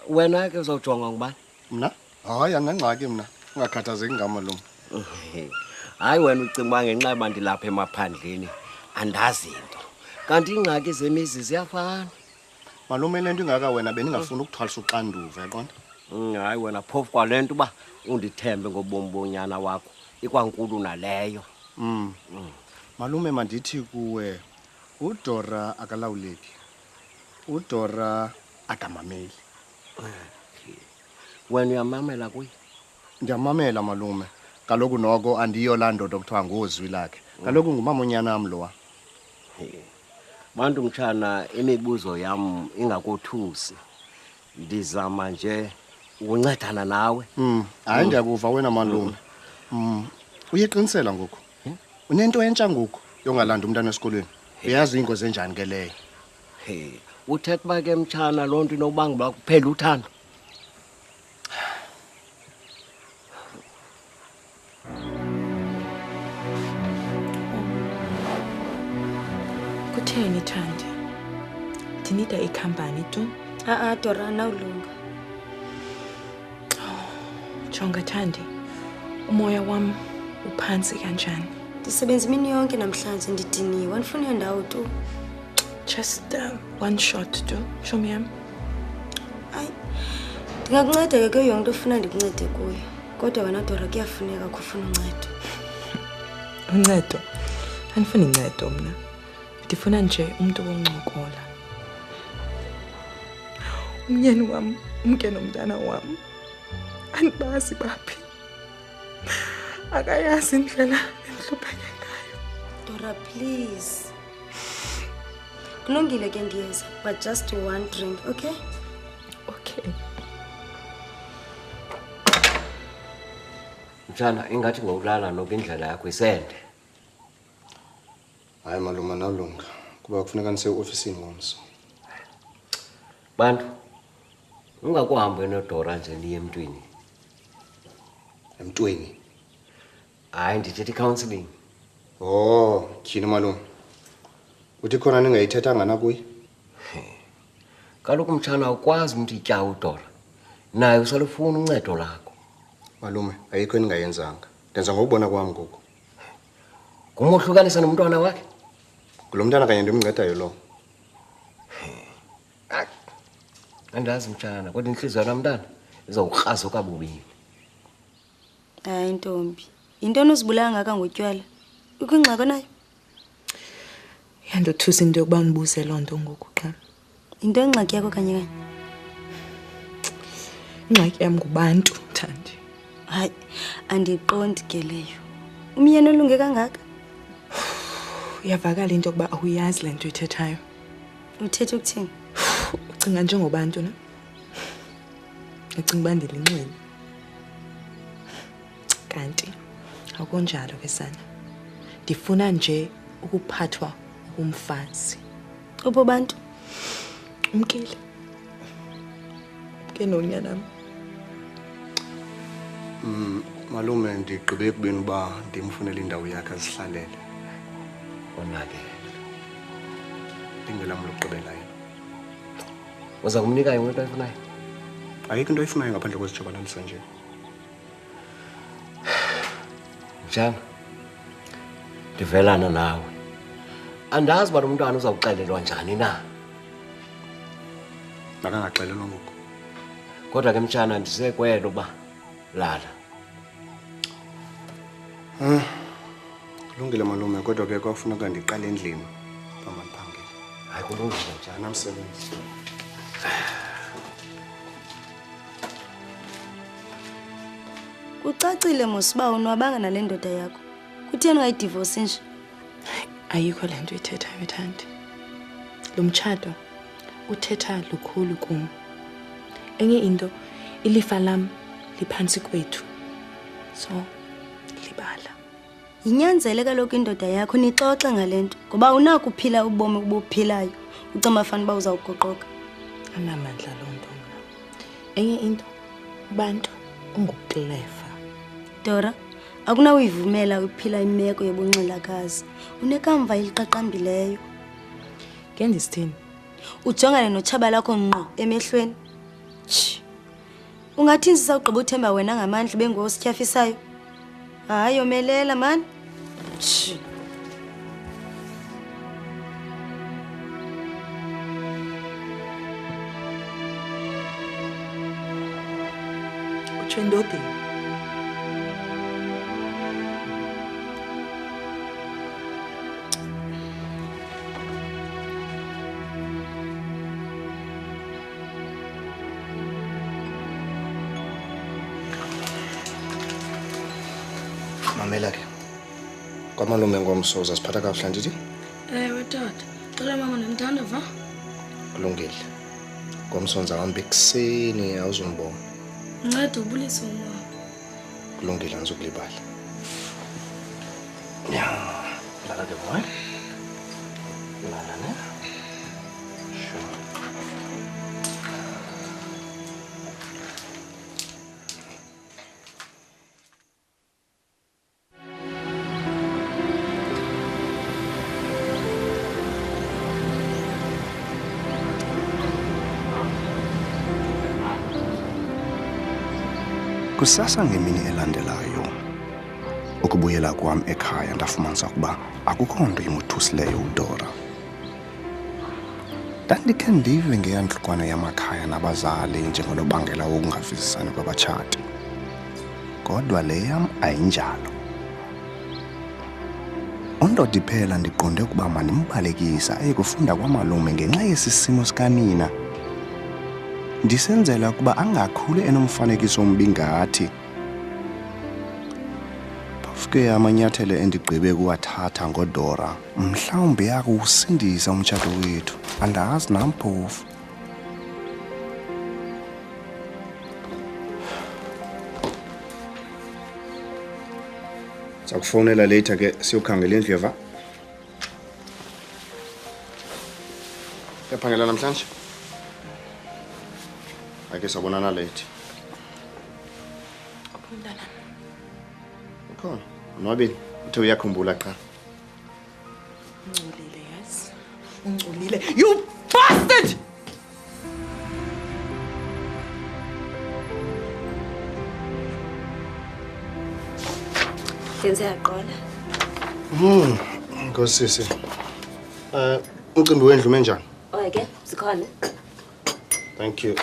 S10: Wena ke uzawujonga ngubani?
S2: Mna? Hayi angangxaki mna. Ungakhathazeki ngama lo.
S10: Hayi wena ucinga ngenxa bandilapha emaphandleni andazi into. Kanti ingxaki zemizi ziyafana.
S2: Malume lento ingaka wena beningafuna ukuthwalisa uxanduva yaqonda?
S10: Hayi wena phofu kwalento ba undithembe ngobomi bonyana wakho ikwankulu naleyo.
S2: Malume mandithi kuwe uDora akalawuleki. uDora akamameli.
S10: Wena uyamamela kuye?
S2: Ndiyamamela malume. Kaloku noko andiyo laa ndoda okuthiwa ngozwi lakhe. Kaloku ngumama unyana wam lowa.
S10: Bantu mtshana imibuzo yam ingakothusi. Ndizama nje ukuncedana nawe.
S2: Hayi ndiyakuva wena malume. Uyeqinisela ngoku. Unento entsha ngoku yongalanda umntana esikolweni. Uyazi ingozi enjani ke leyo?
S10: Uthetha ba ke mtshana lonto inobanga ba kuphela uthando.
S3: Kutheni Thandi? Ndinida ikhampani tu?
S9: Dora nawulunga.
S3: Jonga Thandi. Umoya wam uphansi kanjani?
S9: Ndisebenza imini yonke namhlanje ndidiniwe. Andifuna ndawo tu.
S3: Just one shot tu. Show me am.
S9: Hayi. Ndingakunceda ke yonke into ofuna ndikuncede kuyo. Kodwa wena Dora kuyafuneka kufuna uncedo.
S3: Uncedo? Andifuni uncedo mna. Ndifuna nje umuntu woncokola. Umyeni wam umke nomntana wam. Andibazi baphi. Akayazi indlela endihlupheke ngayo.
S9: Dora please. Kulungile ke ndiyeza, but just one drink, okay?
S3: Okay.
S10: Mtshana ingathi ngowulala nokindlela yakho isende.
S2: Hayi malume nawulunga kuba kufuneka nise-ofisini ngomso.
S10: Bantu ungakuhambe noDora nje niye emntwini.
S2: Emntweni?
S10: Hayi ndithethe counseling.
S2: Tyhini malume. Uthi khona ningayithethanga nakuye?
S10: Kaloku mtshana ukwazi umuntu itya uDora. Naye usalufuna uncedo lakho.
S2: Malume ayikho eningayenzanga. Ndenza ngokubona kwami ngoku.
S10: Kumohlukanisa nomntwana wakhe?
S2: Kulo mntana kanye ndimncedayo lo.
S10: Andazi mtshana kodwa inhliziyo yomntana izawukraza kabubini.
S9: Hayi ntombi. Into onozibulala ngaka ngotywala. Ukwingxako nayo?
S3: Yandothusa into yokuba ndibuze loo nto ngoku xa.
S9: Into engxaki yakho kanye.
S3: Ingxaki yam ngubantu Thandi.
S9: Hayi andiqondi ke leyo. Umyeni olunge kangaka?
S3: Uyavakala into yokuba awuyazi le nto uyithethayo.
S9: Uthetha ukuthini?
S3: Ucinga njengobantu na? Ucinga bandilinxele. Kanti akunjalo ke sana. Ndifuna nje ukuphathwa umfazi.
S9: Upho bantu?
S3: Umkile. Ke nonyana.
S5: Malume ndigqibe kubeni uba ndimfunele indawo yakhe azihlalele.
S10: Onake.
S5: Ingelam lokugqibela yena.
S10: Uza kumnika yonke into ayifunayo?
S5: Ayikho into ayifunayo ngaphandle kwezijobanalisa nje.
S10: Njani? Ndivelana nawe. Andazi uba lo mntwana uzawuxelelwa njani na.
S5: Makangaxelelwa ngoku.
S10: Kodwa ke mtshana ndisekwelo uba lala.
S5: Kulungile malume kodwa ke kwafuneka ndiqale endlini phambi ndiphangele.
S10: Hayi kulungile njani
S5: namsebenzi.
S9: Kucacile mosiba unwabanga nale ndoda yakho. Kutheni ungayidivorce nje?
S3: Ayikho lento ithethayo Thandi. Lo mtshato uthetha lukhulu kum. Enye into ilifa lam liphansi kwethu. So libala.
S9: Yinyanzele kaloku indoda yakho nixoxe ngalento ngoba unakuphila ubomi obuphilayo. Ucima fana ba uzawugoqoka.
S3: Anamandla lo nto mna. Enye into abantu unguklefa.
S9: Dora, akunawuyivumela uphila imeko yobunxilakazi. Unekamva eliqaqambileyo.
S3: Kenze isithini?
S9: Ujongane noTshaba lakho ngqo emehlweni. Ungathi sizawugqiba uthemba wena ngamandla bengosityafisayo. Hayi yomelela man.
S3: Utsho endodeni.
S5: Mamela ke. Kwamalume ngomsoza siphatha kahle ndithi?
S9: Ewe tata, cela mama ndimthanda va.
S5: Kulungile. Ngomsonza wambe kuseni awuzombona.
S9: Nceda ubulisa uma.
S5: Kulungile ngizokulibala. Ya, lala ke boy. Lala ne? Sure. Kusasa ngemini elandelayo ukubuyela kwami ekhaya ndafumanisa ukuba akukho nto imothusileyo uDora. Ndandikhe ndive ngeyantlukwano yamakhaya nabazali njengonobangela wokungavisisani kwabatshati. Kodwa le yam ayinjalo. Undoda iphela ndiqonde ukuba mandimbalekisa ayekufunda kwamalume ngenxa yesisimo sikanina. Ndisenzela ukuba angakhule enomfanekiso ombi ngathi. Bafike amanyathelo endigqibe kuwathatha ngoDora. Mhlawumbe yakusindisa umtshato wethu. Andazi namphofu. Sakufonela later ke siyokhangela indlu yeva. Yaphangela namhlanje. Ake sabonana late.
S3: Umntana.
S5: Khona. Nobeni, uthe uyakhumbula cha.
S3: Ungcolile yazi. Ungcolile. You bastard!
S9: Senziyaqola.
S5: Nkosisi. Ucimbi wendlu menjani?
S9: Okay, sikhona.
S5: Thank you.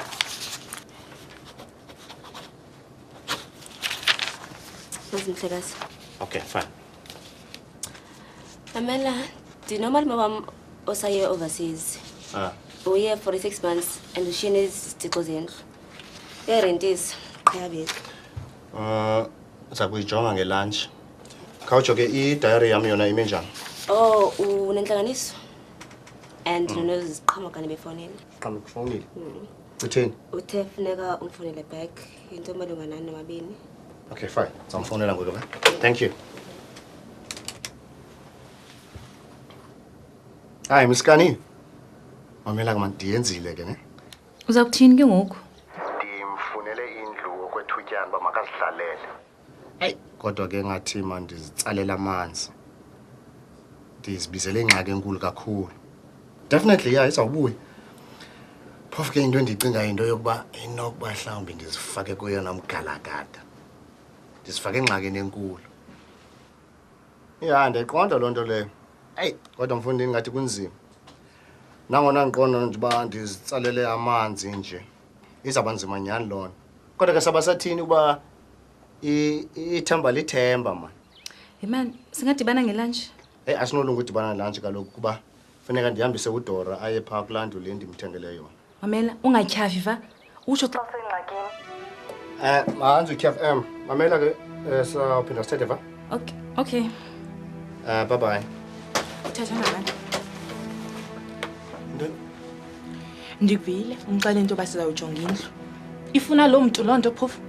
S9: Mhlekazi.
S5: Okay, fine.
S9: Amela, do you know my mom also here overseas? We're here for 6 months and she needs to go in. Yeah, rent is private.
S5: Sakuyijonga ngelunch. Khawutsho ke I diary yami yona ime njani?
S9: Oh, unenhlanganiso? and nonoziqhamuka kani befonini.
S2: Qhamuka kufonile. Uthini?
S9: Uthe funeka umfonele back into malunga nani nomabini.
S2: Okay, fine. Samfonela ngoku ke. Thank you. Hayi Mskani. Mamela ke mandiyenzile ke ne.
S6: Uza kuthini ke ngoku?
S2: Ndimfunele indlu okwethutyana ba makazihlalele. Hey, kodwa ke ngathi mandizitsalela amanzi. Ndizibizele ingxaki enkulu kakhulu. Definitely yeah, izawubuya. Phofu ke into endicinga into yokuba inokuba mhlawumbi ndizifake kuyo namgalagada. Ndizifake engxakini enkulu. Yeah, ndiqonda loo nto leyo. Hey, kodwa mfundini ngathi kunzima. Nangona ngiqonda nje uba ndizitsalele amanzi nje. Izaba nzima nyani lona. Kodwa ke sabasathini uba ithemba lithemba man.
S6: Hey man, singadibana ngelunch.
S2: Hey, asinolunga udibana ngelunch kaloku kuba funeka ndihambise uDora aye phaa kulandu le ndimthengele yona.
S6: Mamela, ungatyhafi va. Utsho xa
S2: usengxakini. Mahanzi utyhafi mamela ke sawuphinda sithethe va.
S6: Okay.
S2: Bye bye.
S6: Uthetha nabantu.
S3: Ndikuvile umxele into basizawujonga indlu. Ifuna lo mntu loo nto phofu.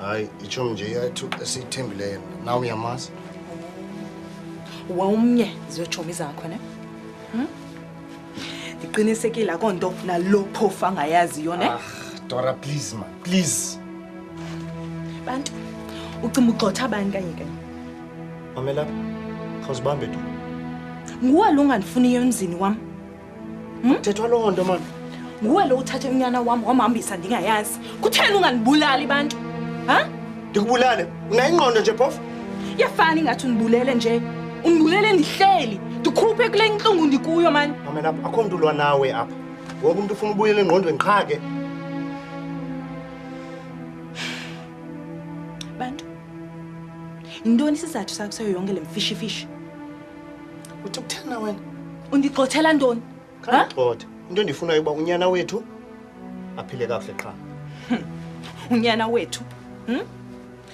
S2: Hayi, itsho nje yathu esithembileyo. Nawe uyamazi.
S3: Womnye ziyotshomi zakho ne? Ndiqinisekile akonto nalo phofu angayaziyo ne?
S2: Dora, please man, please.
S3: Bantu ucima ugxotha abani kanye kanye.
S2: Mamela, khawuzibambe tu.
S3: Nguwe lo ungandifuniyo emzini wam.
S2: Thethwa loo nto man.
S3: Nguwe lo uthathe unyana wam wamhambisa ndingayazi. Kutheni ungandibulali bantu? Ha?
S2: Ndikubulale. Unayingqondo nje phofu?
S3: Yafani ngathi undibulele nje. Undibulele ndihleli. Ndikhuphe kule nhlungu ndikuyo man.
S2: Mamela, akho mntu ulwa nawe apha. Wonke umuntu ufuna ubuyele engqondweni qha ke.
S3: Bantu. Indoni isizathu sakho sayo yonke le mfishi.
S2: Uthi ukuthena wena?
S3: Undigxothela ntoni?
S2: Ha? Gxotha. Into endifunayo uba unyana wethu aphile kahle qha.
S3: Unyana wethu.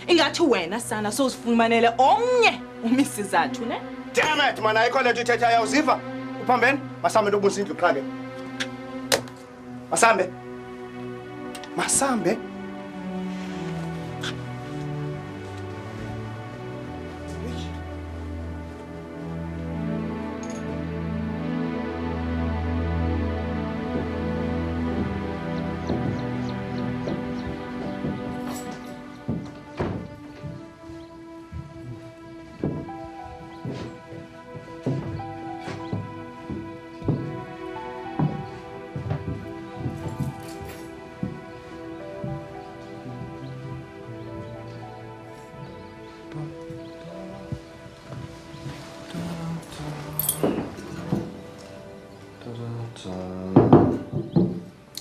S3: Ingathi wena sana sozifumanele omnye umisizathu ne?
S2: Damn it man, ayikho lento ithethayo uziva? Uphambene? Masambe ndobusa indlu qha ke. Masambe.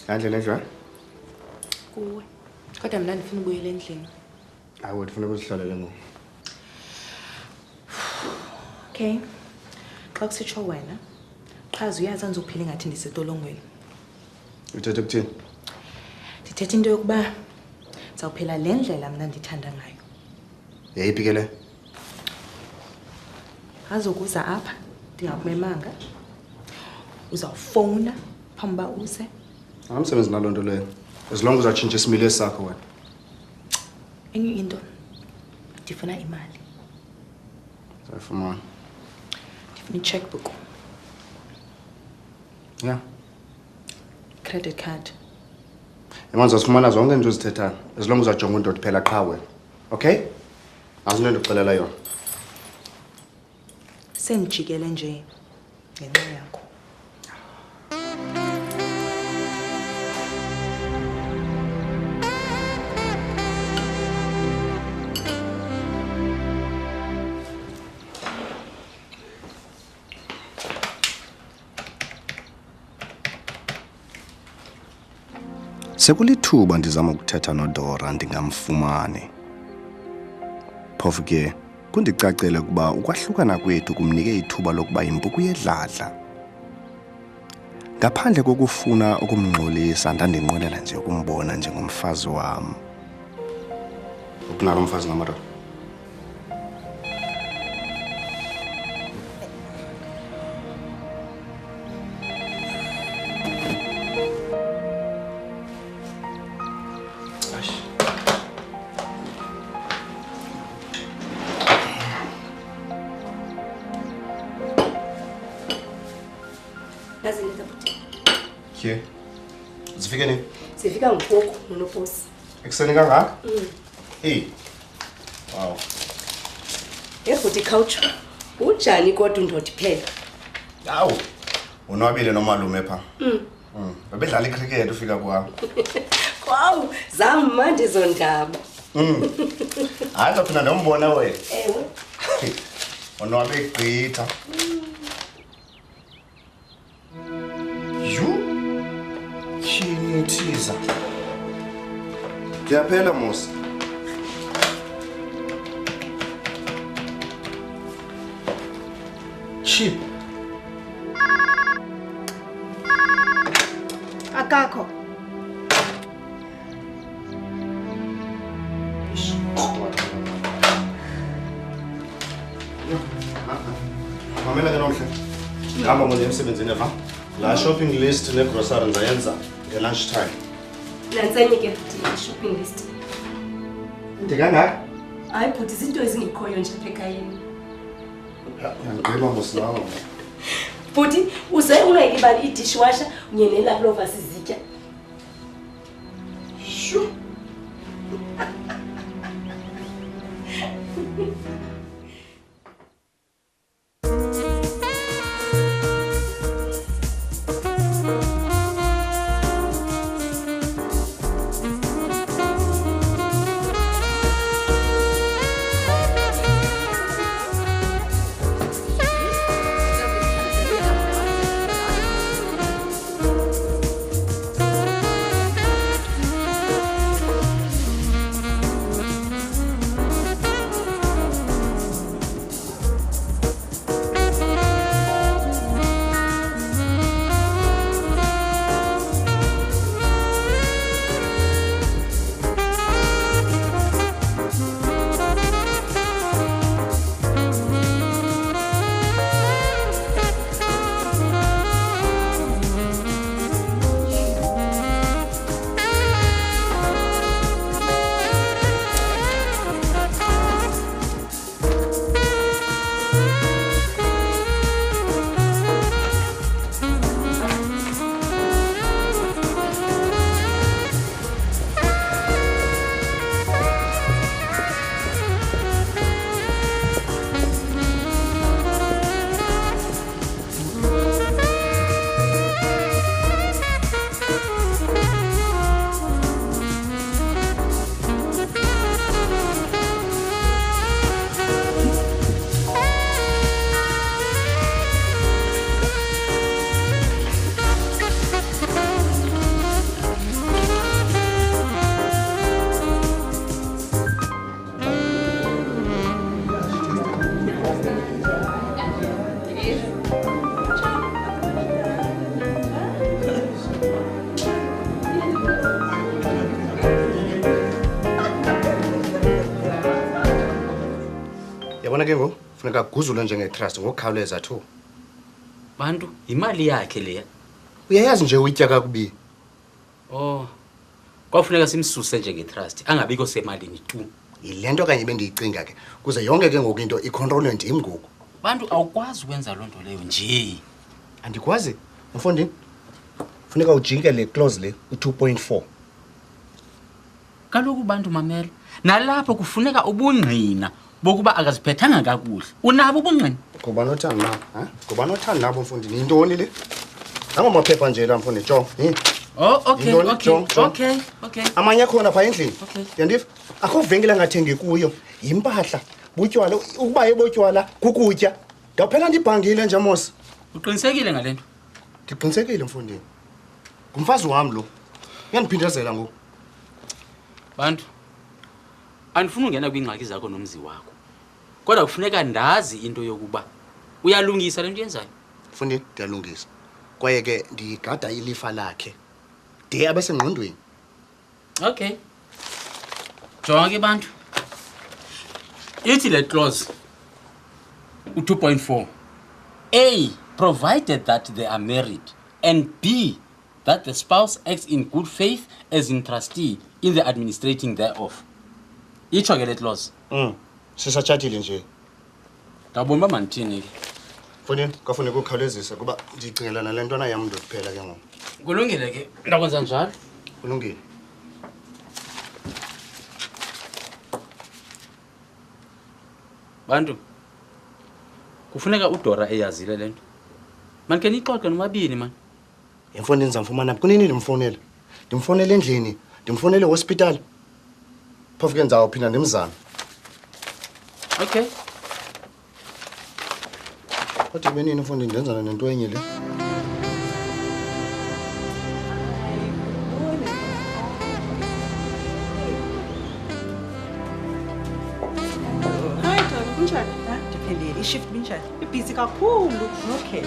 S2: Andlela nje?
S3: Kuwe. Kodwa mina ndifuna ubuyela endlini.
S2: Hayi, ndifuna ukuzihlalele ngoku.
S3: Okay. Xa kusitsho wena, chaza uyazi andizophila ngathi ndisetolongweni.
S2: Uthethe ukuthini?
S3: Ndithetha into yokuba ndizawuphela le ndlela mna ndithanda ngayo.
S2: Yeyiphi ke le?
S3: Azokuza apha, ndingakumemanga. Uzawufowuna phambi uba uze.
S2: Angamsebenzi naloo nto leyo. As long as uzatshintsha isimilo sakho wena.
S3: Enye into, ndifuna imali.
S2: Sayifumana.
S3: Ndifuna i-checkbook.
S2: Yeah.
S3: Credit card.
S2: Emanzi uzifumana zonke into ozithethayo. As long as uzajonga into phela qha wena. Okay? Azinto ndikuxelela yona.
S3: Sendijikele nje ngenxa yakho.
S2: Sekulithuba ndizama ukuthetha noDora ndingamfumane. Phofu ke kundicacele ukuba ukwahlukana kwethu kumnike ithuba lokuba impuku yedladla. Ngaphandle kokufuna ukumngxolisa ndandinqwelela nje ukumbona njengomfazi wam. Ukunalo umfazi ngamadoda. Okay. Zifike nini?
S4: Sifika ngoku nonoposi.
S2: Ekuseni kangaka? Hey. Wow.
S4: Efuthi couch. Unjani kodwa undodi phela?
S2: Awu. Unwabile nomalume pha. Babedlala icricket ufika kwami.
S4: Wow, zamandi zondaba.
S2: Hayi phina ndombona wena.
S4: Ewe.
S2: Onwabe igqitha. Chinitsiza. Ngiyaphela musa. Chip.
S12: Akakho.
S2: Mamela ke nomhle. Ngihamba nje emsebenzini lapha. La shopping list ne grocery ngizayenza lunch time.
S4: Nantsanye ke shopping list.
S2: Ndikangaka?
S4: Hayi bhuti izinto ezingekhoyo nje apha ekhayeni.
S2: Ngigqiba musinawo.
S4: Bhuti uze ungayilibali i-dishwasher unyenela lova sizitya.
S2: Sure. Yabona ke ngo funeka kuguzulwe njenge-trust ngokukhawuleza thu.
S7: Bantu imali yakhe leya.
S2: Uyayazi nje uyitya kakubi.
S7: Oh. Kwafuneka simsuse njenge-trust angabikho semalini tu.
S2: Yilento kanye bendiyicinga ke kuze yonke ke ngoku into icontrolwe ndim ngoku.
S7: Bantu awukwazi ukwenza loo nto leyo nje.
S2: Andikwazi. Mfondini. Funeka ujinke le clause le u2.4.
S7: Kaloku bantu mamela. Nalapho kufuneka ubungqina bokuba akaziphethanga kakuhle. Unabo ubungqina.
S2: Ngoba nothani na? Ha? Ngoba nothani nabo mfondini? Yintoni le? Angamaphepha nje la mfondini, jo.
S7: Oh, okay, okay.
S2: Amanye khona pha endlini.
S7: Okay.
S2: Yandiva? Akho venkile angathengi kuyo. Yimpahla, butywala, ukuba yebotywala, kukutya. Ndawuphela ndibhangile nje mos.
S7: Uqinisekile ngalento?
S2: Ndiqinisekile mfondini. Ngumfazi wami lo. Uyandiphindezela ngoku.
S7: Bantu andifuna ungena kwingxaki zakho nomzi wakho. Kodwa kufuneka ndazi into yokuba uyalungisa lento yenzayo.
S2: Mfondini, ndiyalungisa. Kwaye ke ndigada ilifa lakhe. De abesengqondweni.
S7: Okay. Jonga ke bantu. Ithi le clause u2.4. A, provided that they are married, and B, that the spouse acts in good faith as in trustee in the administrating thereof. Itsho ke le clause.
S2: Sisatshatile nje.
S7: Ndabona mandithini ke.
S2: Mfondini, kwafuneka ukhawulezisa kuba ndicingelana le ntwana yam ndokuphela ke ngoku.
S7: Kulungile ke. Ndakwenza njalo.
S2: Kulungile.
S7: Bantu. Kufuneka uDora eyazile lento. Man ke nixoxe nomabini man.
S2: Emfondini zamfumana kunini ndimfonela? Ndimfonela endlini, ndimfonela ehospital. Phofu ke ndizawuphinda ndimzame.
S7: Okay.
S2: Kodwa benini mfondini ndenzana nento enye le.
S11: Hi, Dora, kunjani? Ndiphelele, ishift binjani? Ibhizi kakhulu. Okay.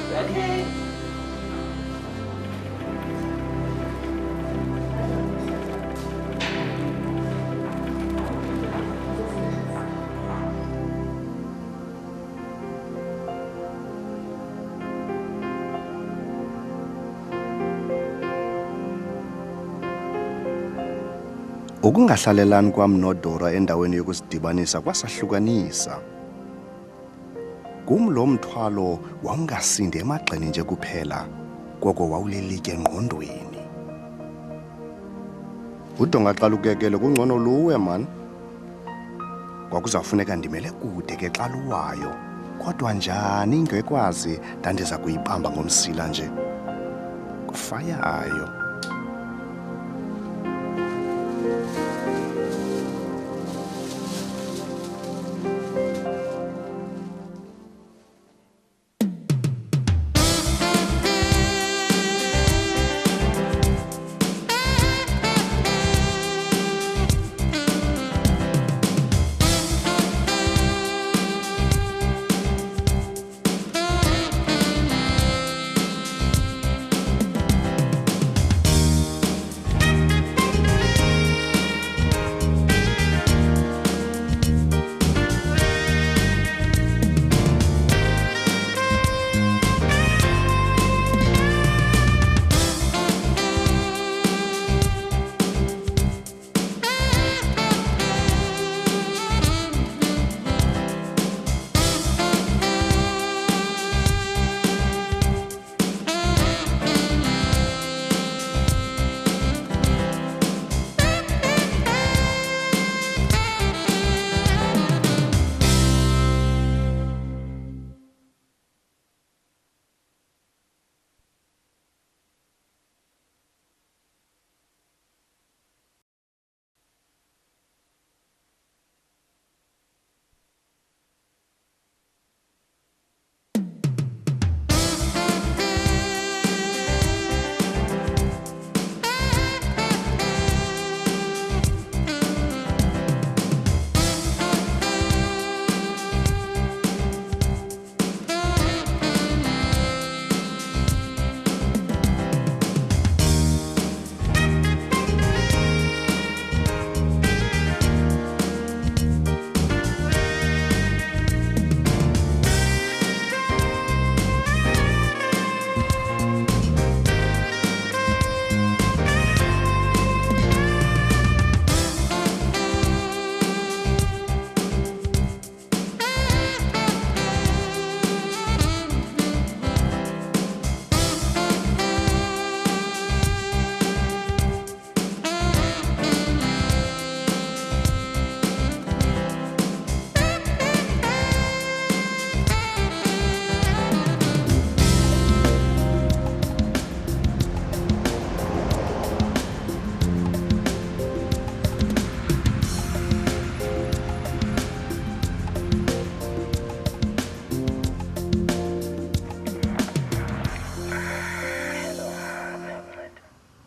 S5: Ukungahlalelani kwam noDora endaweni yokusidibanisa kwasahlukanisa. Kum lo mthwalo wawungasindi emagxeni nje kuphela, koko wawulelitye engqondweni. Udonga xa lukekele kungcono luwe man. Kwakuzawufuneka ndimele kude ke xa luwayo, kodwa njani ingekwazi ndandiza kuyibamba ngomsila nje. Kufayayo.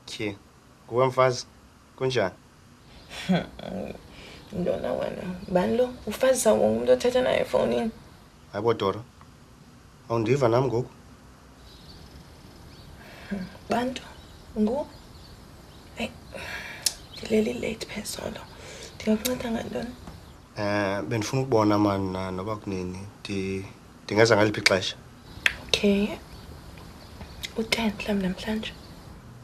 S2: Tyhe, nguwe mfazi, kunjani?
S3: Ntona wena, bani lo? Ufazi sawo umuntu othetha naye efowunini.
S2: Hayibo Dora, awundiva nam ngoku?
S3: Bantu, ngu? Eyi, ndileli late phezolo. Ndingakunceda ngantoni?
S2: Bendifuna ukubona mani noba kunini. Ndingeza ngaliphi ixesha?
S3: Okay. U-10 mhlawumbi namhlanje.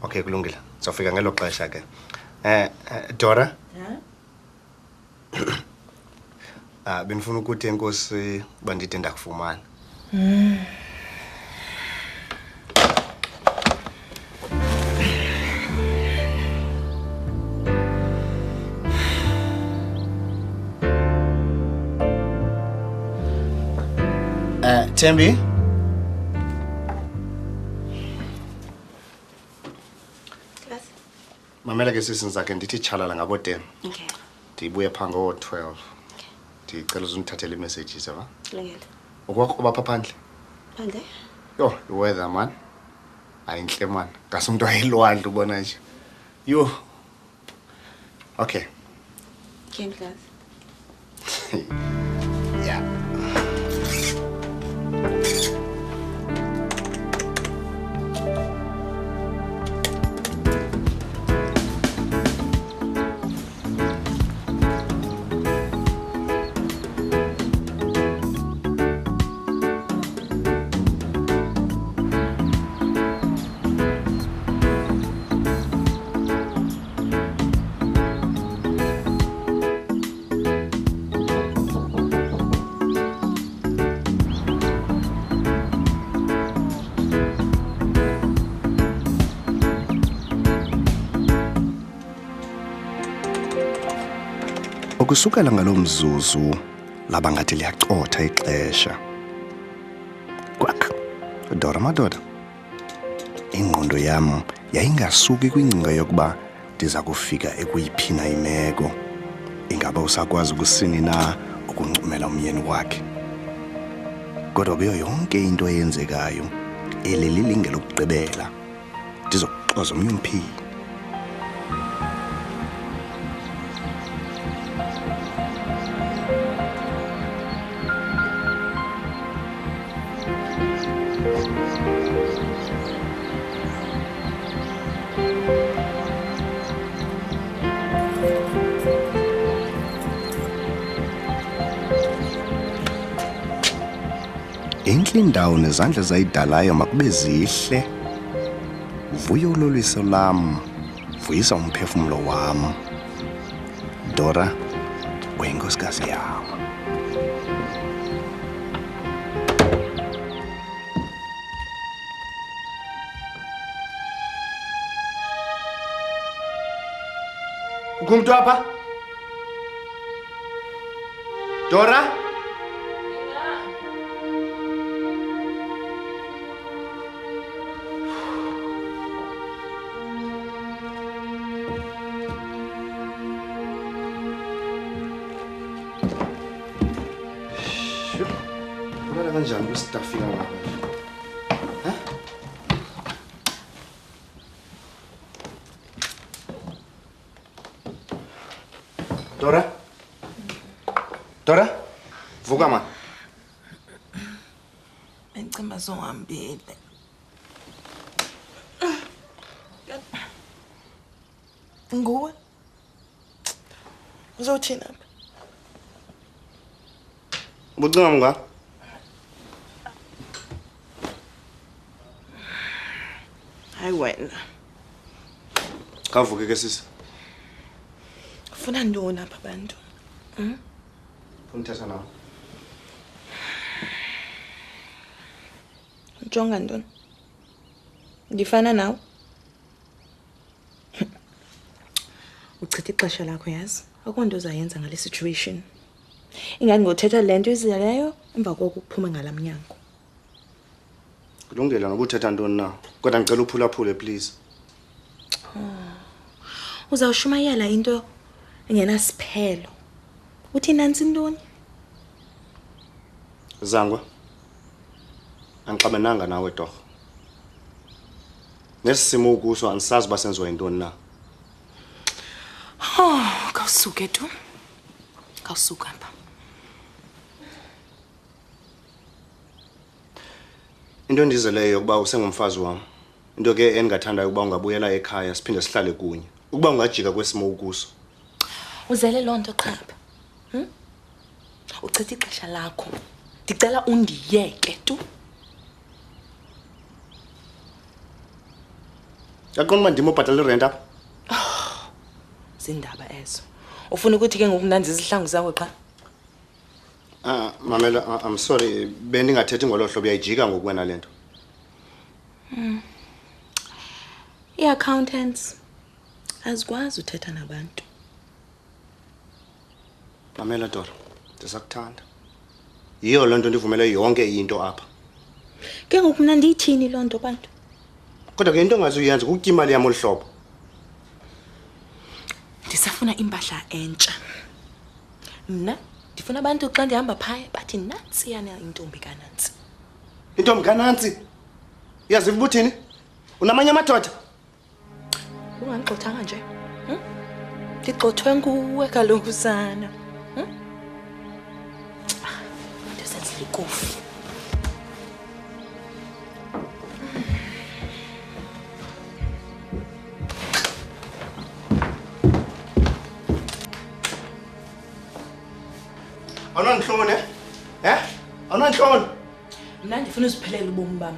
S2: Okay, kulungile. Ndizawufika ngelo xesha ke. Dora? Bendifuna ukuthi enkosi bandide ndakufumana. Thembi? Mamela ke sisi ngizakhe ndithi chalala ngabo 10.
S9: Okay.
S2: Ndibuye phanga ngo-12. Ndicela uzundithathele i-messages yaba.
S9: Kulungile.
S2: Ukwakho bapha phandle?
S9: Phandle?
S2: Yo, i-weather man. Ayinhle man. Ngase umuntu wayelwandle ubona nje. Yo. Okay.
S9: Can class.
S2: Yeah. Ukusukela ngalomzuzu laba ngathi liyacotha ixesha. Kwak. Dora madoda. Ingqondo yam yayingasuki kwingcinga yokuba ndiza kufika ekuyiphina imeko. Ingaba usakwazi ukusini na ukuncumela umyeni wakhe. Kodwa kuyo yonke into eyenzekayo elililinge lokugqibela ndizoxoza omnye umphili. Inhle indawo nezandla zayidalayo makube zihle. Vuyo uloliso lam, vuyisa umphefumulo wam. Dora, uyinkosikazi yam. Kukho umuntu apha? Dora? Kanjani kusitafika ngapha? Ha? Dora? Dora? Vuka man.
S3: Ngicimba zohambile. Nguwe? Uzothina apha?
S2: Ubucinga mga?
S3: Hayi wena.
S2: Kavuke ke sisi.
S3: Ufuna ntoni apha bantu?
S2: Ufuna uthetha nawe?
S3: Ujonga ntoni? Ndifana nawe? Uchitha ixesha lakho yazi. Akukho nto uzayenza ngale situation. Ingani ngothetha le nto izeleyo emva koko uphume ngalamnyango.
S2: Kulungile noba uthetha ntoni na. Kodwa ngicela uphulaphule please.
S3: Uzawushumayela into engenasiphelo. Uthi nansi ntoni?
S2: Zangwa. Angixamenanga nawe torho. Nesimo ukuso angisazi basenziwa intoni na.
S3: Kawusuke tu. Kawusuka apha.
S2: Into endizeleyo ukuba usengumfazi wami. Into ke engingathandayo ukuba ungabuyela ekhaya siphinde sihlale kunye. Ukuba ungajika kwesimo ukuso.
S3: Uzele loo nto qha apha. Uchitha ixesha lakho. Ndicela undiyeke tu.
S2: Yaqonda uba ndim obhatala irent apha?
S3: Zindaba ezo. Ufuna ukuthi ke ngoku nanzi izihlangu zawe qha?
S2: Mamela, I'm sorry. Bendingathethi ngolo hlobo uyayijika ngoku wena lento.
S3: I-accountants azikwazi uthetha nabantu.
S2: Mamela Dora, ndisakuthanda.
S5: Yiyo loo nto ndivumele yonke into apha.
S3: Ke ngoku mna ndiyithini loo nto bantu?
S5: Kodwa ke into ongazuyenza kukutya imali yam olu hlobo.
S3: Ndisafuna impahla entsha. Mna ndifuna abantu xa ndihamba phaya bathi nantsiyana intombi kanantsi.
S5: Intombi kanantsi? Uyaziva ubuthini? Unamanye amadoda?
S3: Ungangixothanga nje. Ndigxothwe nguwe kaloku sana. Ndisenzile ikofi.
S5: Awunantloni, awunantloni.
S3: Mna ndifuna uziphelela ubomi bam.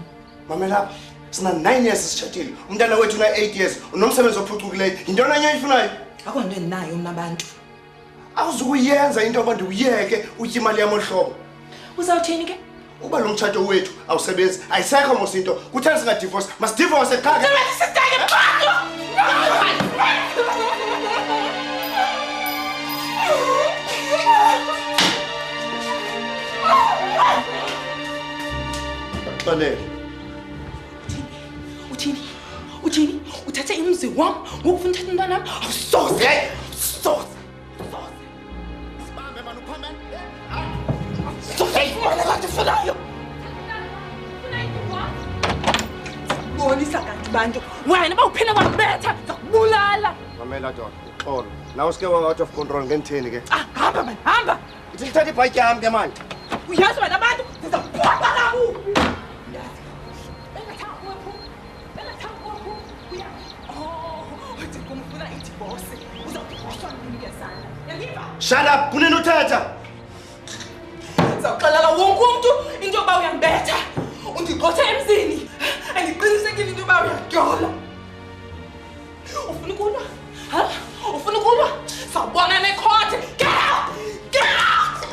S5: Mamela, sina 9 years sitshatile. Umntana wethu una 8 years. Unomsebenzi ophucukileyo. Yintoni enye oyifunayo?
S3: Akho nto endinayo mna abantu.
S5: Awuzukuyenza into yoba ndiwuyeke utya imali yam olu hlobo.
S3: Uzawuthini ke?
S5: Uba lo mtshato wethu awusebenzi, ayisekho mos into. Kutheni singadivorce? Masidivorce qha ke. Xolele.
S3: Uthini? Uthathe imzi wam ngokufuna uthatha umntwana wam? Awusoze! Awusoze!
S5: Sibambe manje uphambe.
S3: Ndifunayo! Bonisa kanti bantu. Wena bawuphina wabetha zakubulala.
S5: Mamela doda, uxolo. Nawe sike out of control ngentheni ke?
S3: Hamba man, hamba.
S5: Uthi ngithathe ibhayiki yami ke manje.
S3: Uyazi wena abantu ndizakuphamba kabu.
S5: Shut up, kunini uthetha?
S3: Zawuxelela wonke umuntu into yoba uyambetha. Undigxothe emzini. Andiqinisekile into yoba uyadyola. Ufuna ukulwa? Ha? Ufuna ukulwa? Sawubona nekhothe. Get out! Get out!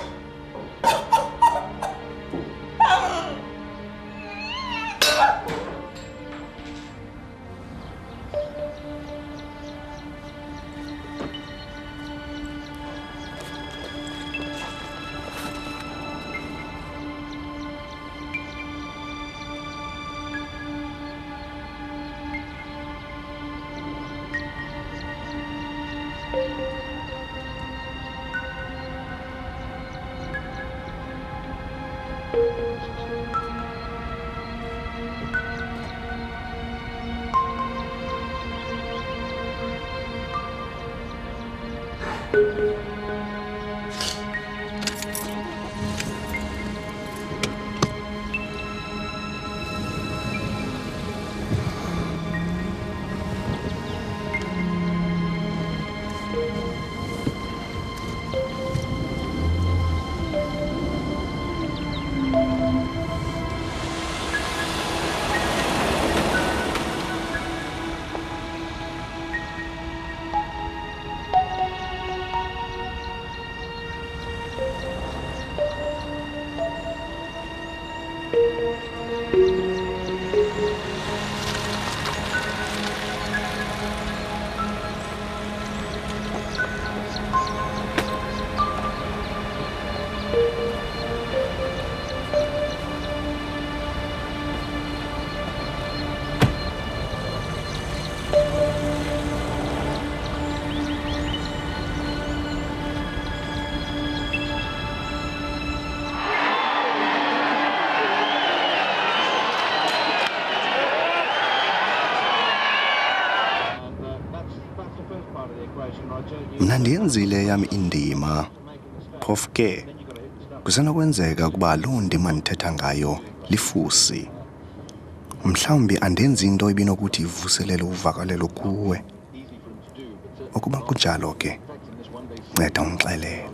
S5: Mna ndiyenzile yami indima. Phofu ke kusenokwenzeka ukuba loo ndima ndithetha ngayo lifusi. Mhlawumbi andenzi into ibinokuthi ivuselele uvakalelo kuwe. Ukuba kunjalo ke nceda ungixelele.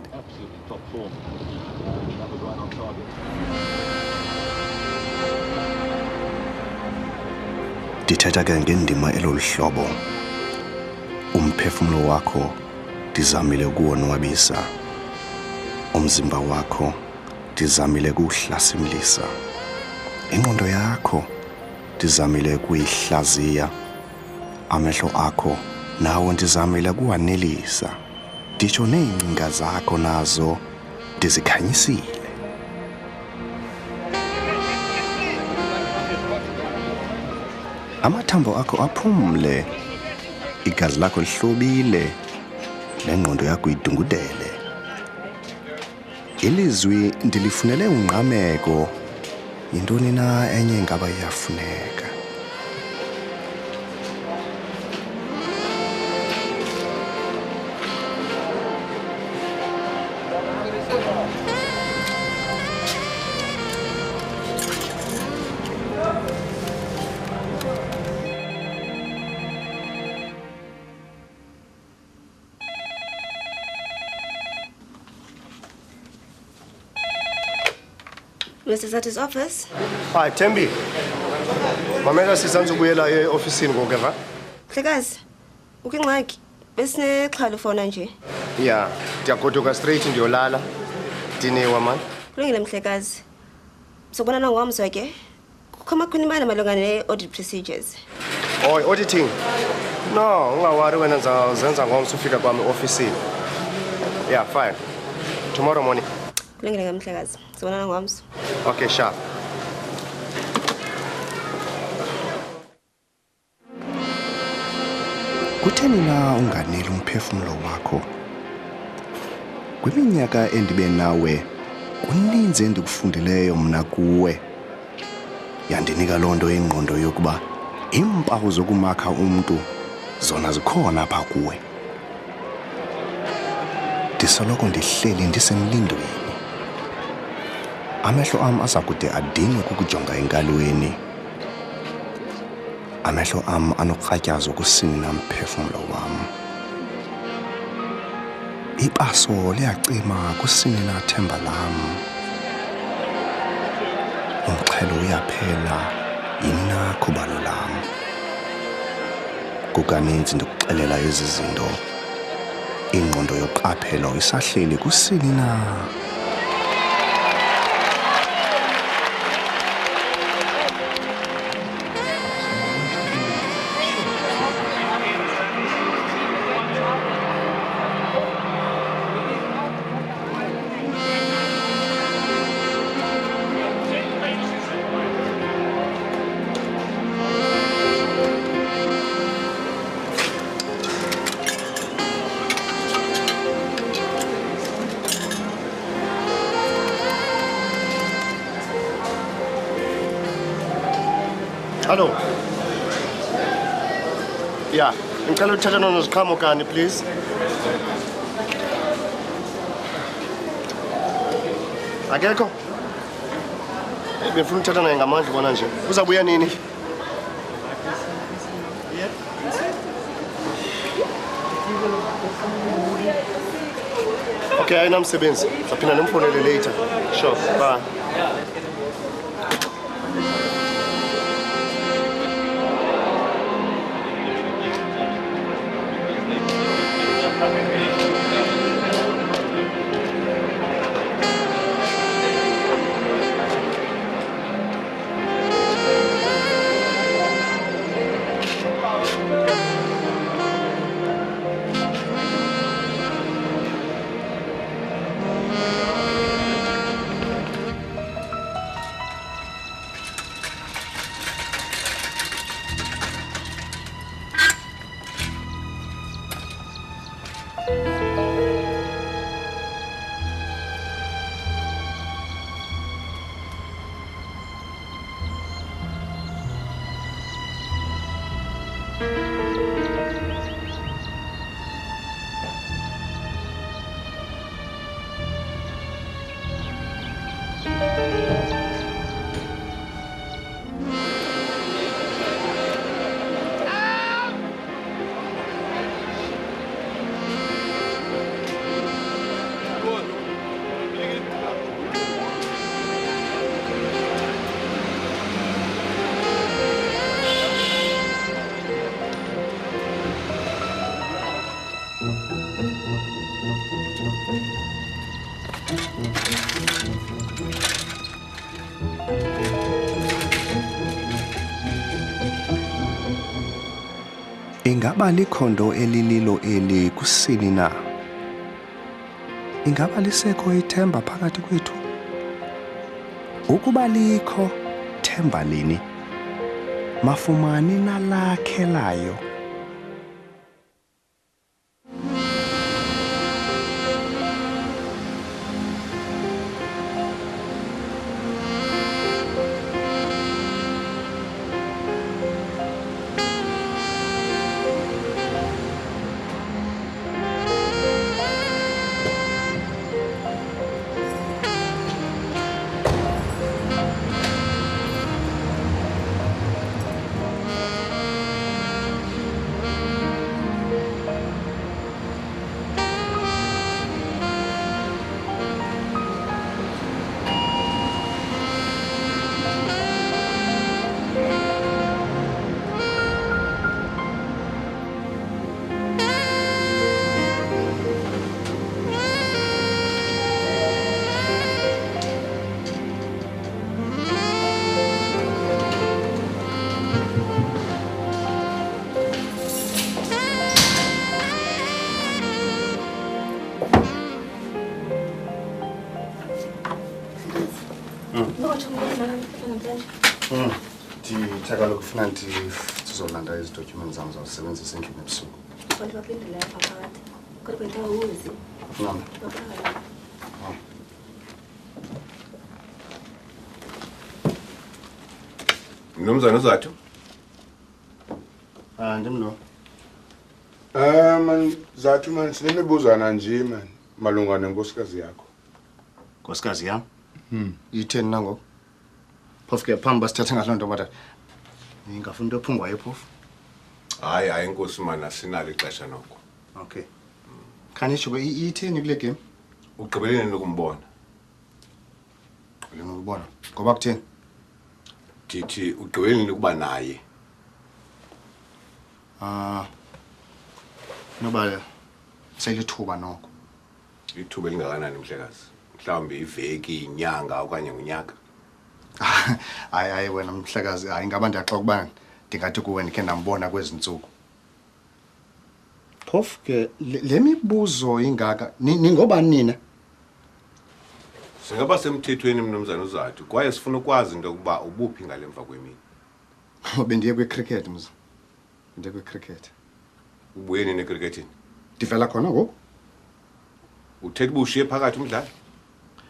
S5: Ndithetha ke ngendima eloluhlobo. Umphefumulo wakho ndizamile kuwonwabisa. Umzimba wakho ndizamile kuhlasimlisa. Ingqondo yakho ndizamile kuyihlaziya. Amehlo akho nawo ndizamile kuwanelisa. Nditsho neengcinga zakho nazo ndizikhanyisile. Amathambo akho aphumle. Igazi lakho lihlobile. Nengqondo yakho idungudele. Ilizwi ndilifunele ungqameko. Yintoni na enye ngaba iyafuneka?
S9: Mr. Zati's office.
S2: Hi, Tembi. Mamela sizanza ukuyela e-ofisini ngokeva.
S9: Mhlekazi, ukingxaki besinexhalo fona nje.
S2: Yeah, ndiyagoduka straight ndiyolala. Diniwe man.
S9: Kulungile mhlekazi. Sobonana ngomso ke. Kukho amakhwinimana malunga ne-audit procedures.
S2: Oh, auditing. No, ungawari wena zenza ngomso ufika kwami ofisini. Yeah, fine. Tomorrow morning.
S9: Kulungile mhlekazi. Sobonana ngomso.
S2: Okay, sharp.
S5: Kutheni na unganeli umphefumulo wakho? Kwiminyaka endibe nawe, kuninzi endikufundileyo mna kuwe. Yandinika loo nto ingqondo yokuba iimpawu zokumakha umntu zona zikhona apha kuwe. Ndisoloko ndihleli ndisemlindweni. Amehlo am aza kude adinwe kukujonga enkalweni. Amehlo am anokratyazo kusini mphefumulo wam. Ipaso liyacima kusini themba lam. Umxhelo uyaphela yini na khubalo lam. Kukaninzi ndikuxelela ezi zinto. Ingqondo yoqaphelo isahleli kusini na.
S2: Hello. Yeah, ngicela uthatha noziqhamo kani please. Akekho? Befuna uthatha naye ngamandla bona nje. Uzabuya nini? Okay, ayinamsebenzi. Saphinda nimfonele later. Sure, bye. Ingaba likhondo elililo eli kusini na? Ingaba lisekho ithemba phakathi kwethu? Ukuba likho, themba lini?
S5: mafumani nalakhelayo.
S2: Nditheka lokufuna ndizolanda ezi documents zam zawusebenzisa endlini ebusuku.
S9: Abantu baphendula apha phakathi. Kodwa into awuzi.
S2: Mama.
S12: Mnumzane uZathu?
S2: Ndimlo.
S12: Man Zathu man sinemibuzana nje man malunga nenkosikazi yakho.
S2: Nkosikazi yam? Itheni nangoku? Phofu ke phambi basithathe ngaloo nto mata. Ngingafuna into ephungwayo phofu.
S12: Hayi inkosi man asinalo ixesha noko.
S2: Okay. Khanisho itheni kule game?
S12: Ugqibeleni nokumbona.
S2: Ugqibeleni ukubona. Ngoba kutheni?
S12: Ndithi ugqibeleni ukuba naye.
S2: Noba selithuba noko.
S12: Ithuba elingakanani mhlekazi? Mhlawumbe iveki, inyanga okanye unyaka.
S2: Hayi wena mhlekazi, hayi ngaba ndiyaxoxa ukuba ndingathi kuwe ndikhe ndambona kwezi ntsuku. Phofu ke le mibuzo ingaka ningobani nina?
S12: Singaba semthethweni mnumzane uZathu kwaye sifuna ukwazi into yokuba ubuphi ngalemva kwemini.
S2: Bendiye kwicricket mzi. Bendiye kwicricket.
S12: Ubuye nini ecricketini?
S2: Ndivela khona ngoku.
S12: Uthethe bushiye phakathi umdlalo?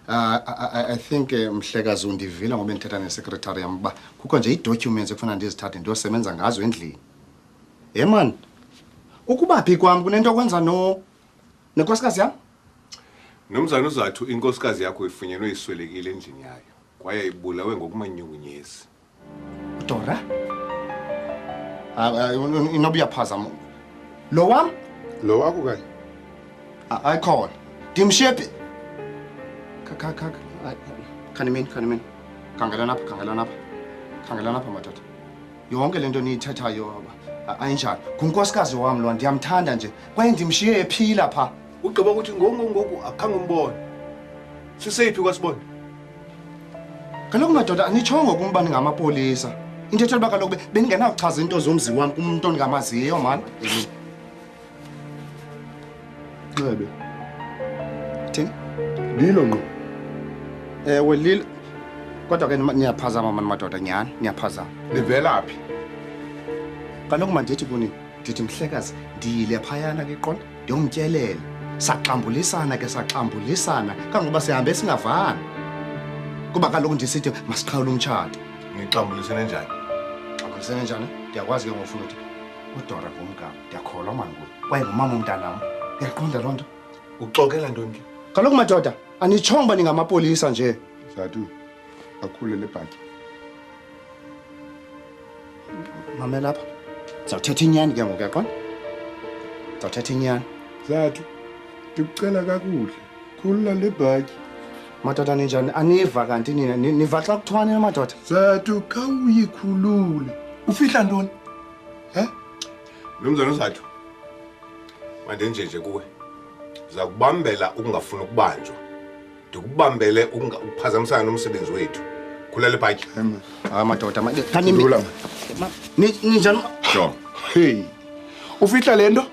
S2: I think mhlekazi undivila ngoba ndithetha nesecretary yam ba kukho nje i-documents ekufana ndizithathe ndiyosebenza ngazo endlini. Man, ukuba phi kwam kunento okwenza nenkosikazi yam?
S12: Nomzana uZathu inkosikazi yakho ifunyenwe iswelekile endlini yayo kwaye ibulawe ngokumanyungunyezi.
S2: Dora? Inoba uyaphazama. Lo wam?
S12: Lo wakho kanye?
S2: Ayikhona. Ndimshiye phi? Khanimini. Khangela napha madoda. Yonke lento niyithethayo ayinjalo. Ngunkosikazi wami lo ndiyamthanda nje. Kwaye ndimshiye ephila pha.
S12: Ugqiba ukuthi ngoku akhange umbone. Sisephi kwasibona?
S2: Kaloku madoda anitshongo kumba ningamapolisa. Into ethela kaloku beningena into zomzi wami kumuntu ongamaziyo man. Xebe. Thini?
S12: Lilo ngqo.
S2: Lilo. Kodwa ke niyaphazama man madoda nyani, niyaphazama.
S12: Livela phi?
S2: Kaloku mandithi kuni, ndithi mhlekazi, ndiyile phayana ke qonda, ndiyomtyelela. Saxambulisana kangoba sihambe singavani. Kuba kaloku ndisithi masiqhawule umtshato.
S12: Nixambulisene njani?
S2: Xambulisene njani? Ndiyakwazi ke ngofuna ukuthi uDora ngumgama. Ndiyakholwa mani kuye. Kwaye ngumama umntanam. Uyayiqonda loo nto?
S12: Uxokela ntoni ke?
S2: Kaloku madoda, anitshongo ningamapolisa nje.
S12: Zathu, akhule le bhaki.
S2: Mamela lapha. Zawuthetha inyani ke ngoku uyaqonda? Zawuthetha inyani.
S12: Zathu, ndikucela kakuhle. Khulula le bhaki.
S2: Madoda ninjani? Aniva kanti nina niva xa kuthwane madoda?
S12: Zathu, khawuyikhulule. Ufihla ntoni? Nomzana uZathu. Mandenjeje kuwe. Za kubambela ukungafuna ukubanjwa. Ndikubambele ukuphazamisana nomsebenzi wethu. Khulula le bhaki.
S2: Madoda, kanimbi. Ninjani?
S12: Jonga. Hey. Ufihla lento?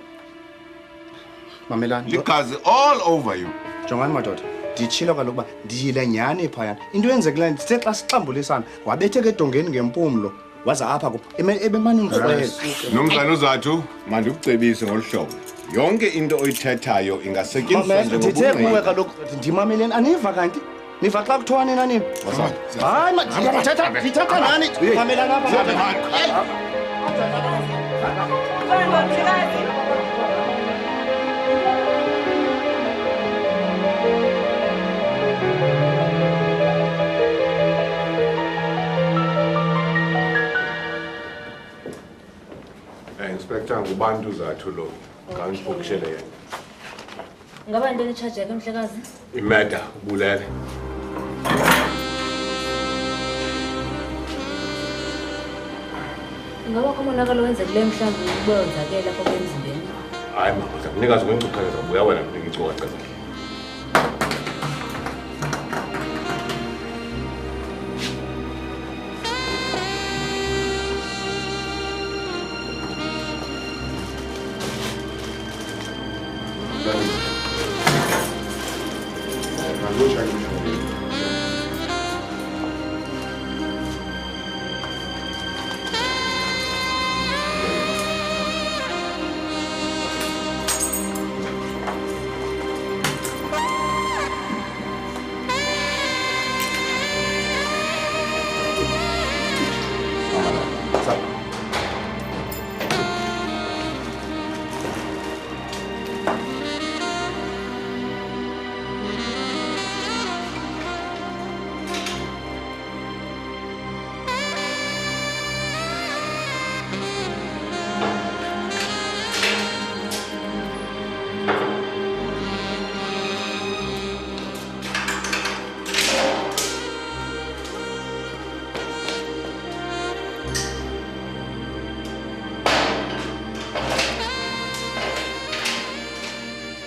S2: Mamelani.
S12: Ligazi all over you.
S2: Jongani madoda. Nditshilo kaloku uba ndiyile nyani phayana. Into yenzekileyo ndithe xa sixambulisana wabetheka edongeni ngempumlo.
S5: waza apha ebemane ngikrele.
S12: Nomzana uzathu manje ukucebise ngolhlobo. Yonke into oyithethayo ingasetyenziswa
S5: Ndithe kuwe
S12: njengobungqina.
S5: kaloku ndimameleni aniva kanti niva xa kuthiwa nina nini hayi ndithetha nani mamelani apha
S12: Inspector ngubantu uzathu lo. Ngangibhukishele yena.
S6: Ngaba ntoni itshaji yakhe mhlekazi?
S12: Imeda ubulele.
S6: Ingaba kho umonakalo wenzekileyo mhlawumbi ube wenzakela apha emzimbeni?
S12: Hayi mama, uzakunikazi kwenkcukacha zabuya wena kunika iinkcukacha zakhe.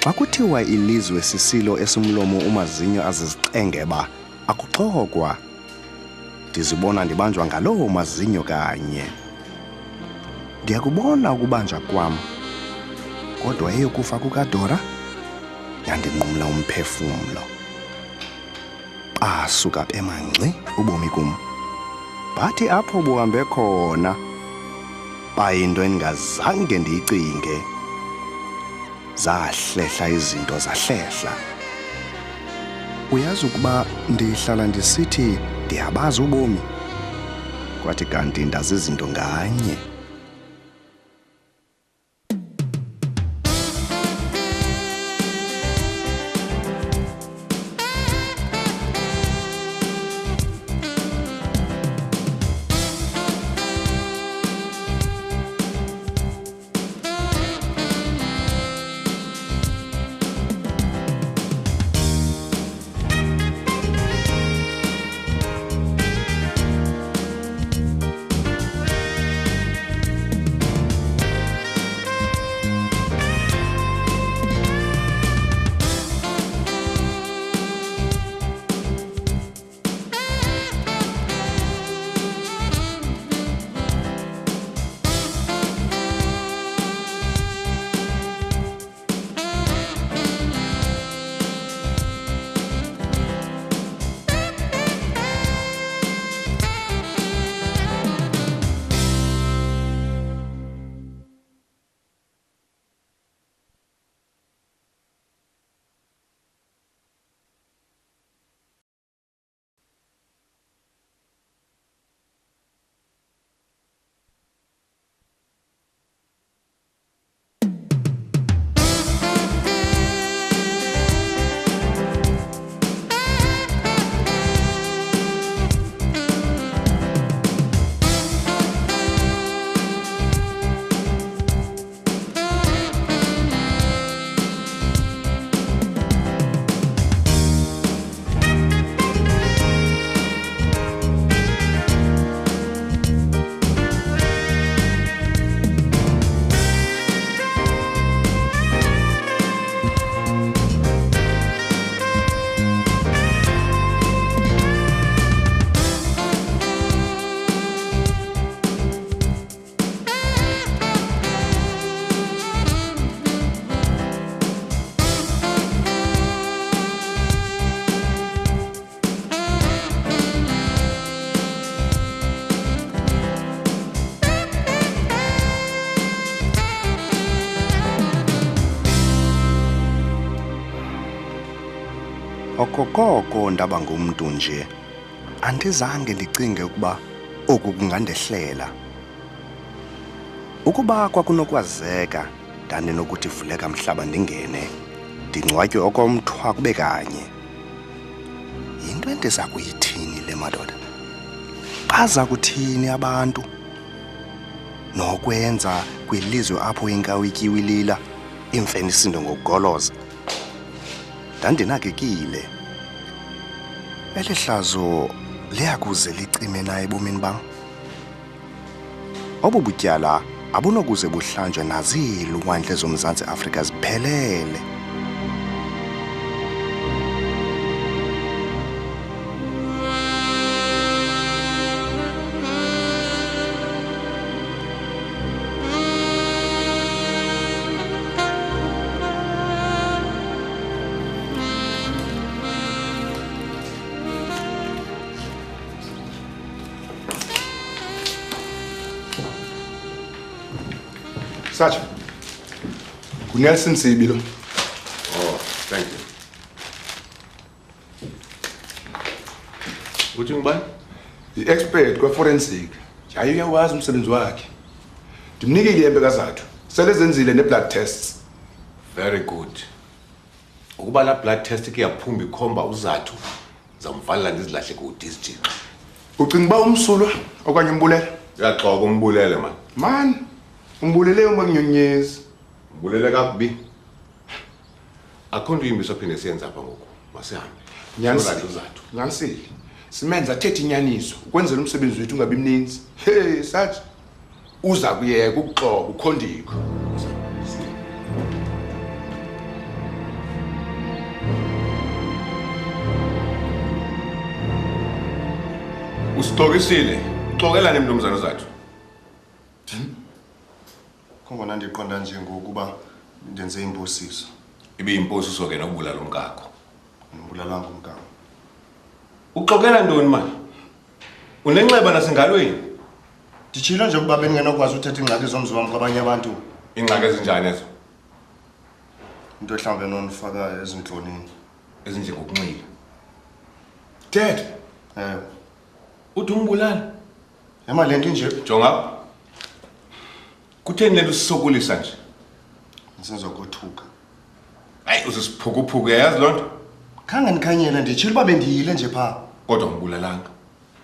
S5: Xa kuthiwa ilizwe sisilo esumlomo umazinyo azizixengeba akuxokwa. Ndizibona ndibanjwa ngalowo mazinyo kanye. Ndiyakubona ukubanjwa kwam. Kodwa eyokufa kukaDora yandinqumla umphefumlo. Asuka emanci ubomi kum. Bathi apho buhambe khona bayinto endingazange ndiyicinge. Zahlehla izinto zahlehla. Uyazi ukuba ndihlala ndisithi ndiyabaza ubomi. Kwathi kanti ndazi izinto nganye. okokoko ndaba ngumntu nje andizange ndicinge ukuba oku kungandehlela. Ukuba kwakunokwazeka ndandinokuthi vuleka mhlaba ndingene ndingcwatywe okomthwa kube kanye. Yinto endiza kuyithini le madoda? Baza kuthini abantu nokwenza kwilizwe apho inkawu ityiwilila imfene isindo ngokugoloza? Ndandinakekile. Eli hlazo liyakuze licime naye ebomini bam. Obu butyala abunokuze buhlanjwe nazilwandle zoMzantsi Afrika ziphelele.
S13: Sacha, Nelson Sibilo.
S12: Oh, thank you. Uthi ngibani?
S13: I-expert kwa-forensic. Hayi uyawazi umsebenzi wakhe. Ndimnikile yembe kazathu. Sele zenzile ne-blood tests.
S12: Very good. Ukuba la blood test ke yaphumba ikhomba uzathu zamvalela ndizilahle ku-district.
S13: Ucinga uba umsulwa okanye umbulele?
S12: Uyaxoka umbulele man.
S13: Man, umbulele uma kunyonyezi.
S12: Umbulele kakubi. Akho nto imbi sophinde siyenza apha ngoku. Masihambe.
S13: Nyanisile. Simenza athethe inyaniso ukwenzela umsebenzi wethu ungabi mninzi. Hey, Sacha. Uza kuyeka ukuxoka ukhondiko.
S12: Usixokisile. Uxokela nemnumzana uzathu.
S2: Kungona ndiqonda nje ngokuba ndenze imposiso.
S12: Ibe imposiso ke nokubulala umkakho.
S2: Ngibulalanga umkakho.
S12: Uxokela ntoni manje? Unenxeba nasengalweni?
S2: Nditshilo nje ukuba bengenokwazi uthetha ingxaki zomzi wam kwabanye abantu.
S12: Ingxaki ezinjani ezo?
S2: Into mhlawumbe nonifaka ezintlonini.
S12: Ezinjengokunxila.
S13: Dad.
S12: Uthi umbulala?
S2: Ema lento nje.
S12: Jonga. Kutheni lento usisokolisa nje?
S2: Ngisenza ukothuka.
S12: Hayi uzisiphukuphuke yazi lonto?
S2: Khange nikhanyela nditshilo uba bendiyile nje pha.
S12: Kodwa umbulalanga.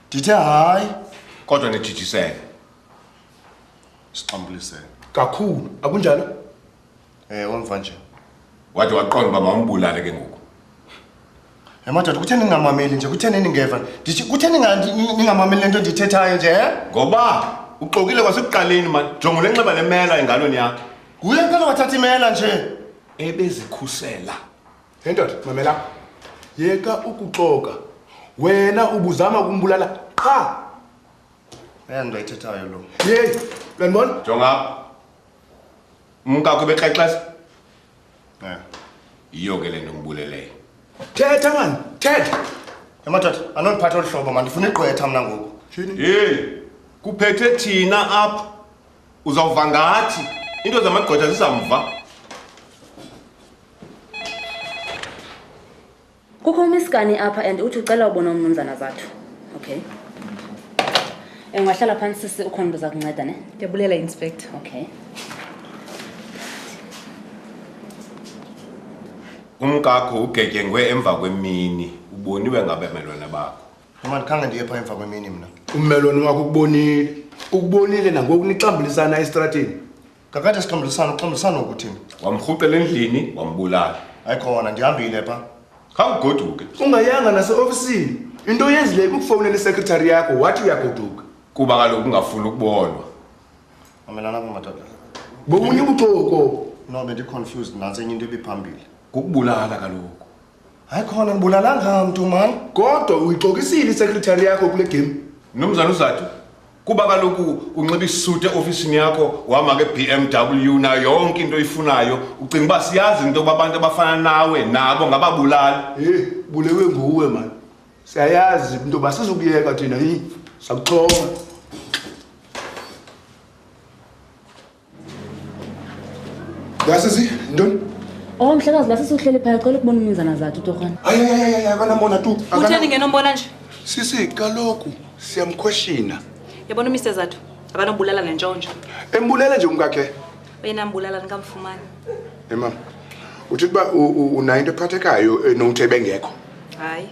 S2: Ndithe hayi.
S12: Kodwa nijijisele.
S2: Sixambulisele.
S13: Kakhulu, akunjalo?
S2: Wemva nje.
S12: Wathi waqonda uba mawumbulale ke ngoku.
S2: Madoda kutheni ningamameli nje kutheni ningeva? Ndithi kutheni ningamameli lento ndithethayo nje?
S12: Ngoba uxokile kwasekuqaleni man. Jonga lenxeba lemela engalweni yakho.
S2: Kuye impela wathatha imela nje.
S12: Ebezikhusela.
S13: Hey ndoda, mamela. Yeka ukuxoka. Wena ubuzama ukumbulala qha.
S2: Ndo ayithethayo lo.
S13: Hey, uyabona?
S12: Jonga. Umkakho bexexesa. Iyo ke lento ngibuleleyo.
S13: Thetha man, thetha.
S2: Madoda, anoniphatha olhlobo man, ndifuna igqwetha mina ngoku.
S12: Hey, kuphethe thina apha. Uzawuva ngathi into zamagqwetha zizamva.
S6: Kukho umiskani apha and uthi ucela ubona umnumzana zathu. Okay. Ungahlala phansi sisi ukhona into zakunceda ne?
S14: Ndiyabulela inspector.
S6: Okay.
S12: Umkakho ugetyengwe emva kwemini. Uboniwe ngabemelwane bakho.
S2: Mama khange ndiye pha emva kwemini mina.
S13: Ummelwane wakho ukubonile. Ukubonile nangoku nixambulisana estrateni.
S2: Kakade sixambulisana ukuthini?
S12: Wamrhuqela endlini, wambulala.
S2: Ayikhona ndihambile pha.
S12: Khawugoduke.
S13: Ungayanga nase-ofisini. Into yenzile ukufowunela isecretary yakho wathi uyagoduka.
S12: Kuba kaloku ungafuni ukubonwa.
S2: Mamelana madoda.
S13: Bobunye ubuxoko.
S2: No, bendiconfused nansi enye into ebiphambili.
S12: Kukubulala kaloku.
S2: Ayikhona ngibulalanga mntu man.
S13: Kodwa uyixokisile isecretary yakho kule game.
S12: Nomzana uzathu. Kuba kaloku unxiba isute eofisini yakho wama ke BMW na yonke into oyifunayo ucinga uba siyazi into abantu abafana nawe nabo ngababulali.
S13: Bulewe nguwe man. Siyayazi into basizukuyeka thina sakuxhoma. Yasisi, ntoni?
S6: Oh, mhlekazi la sisuhleli phaya cela ukubona umizana zathu torhwana.
S13: Ay akanambona tu.
S6: Utheni ngenombona nje?
S13: Sisi kaloku siyamquestion.
S6: Yabona uMr Zathu, akanobulala nentshontsho.
S13: Embulele nje umkakhe.
S6: Oyena mbulala nikamfumani.
S13: Mama. Uthi kuba unayo into ephathekayo nokuthi bengekho.
S6: Hayi.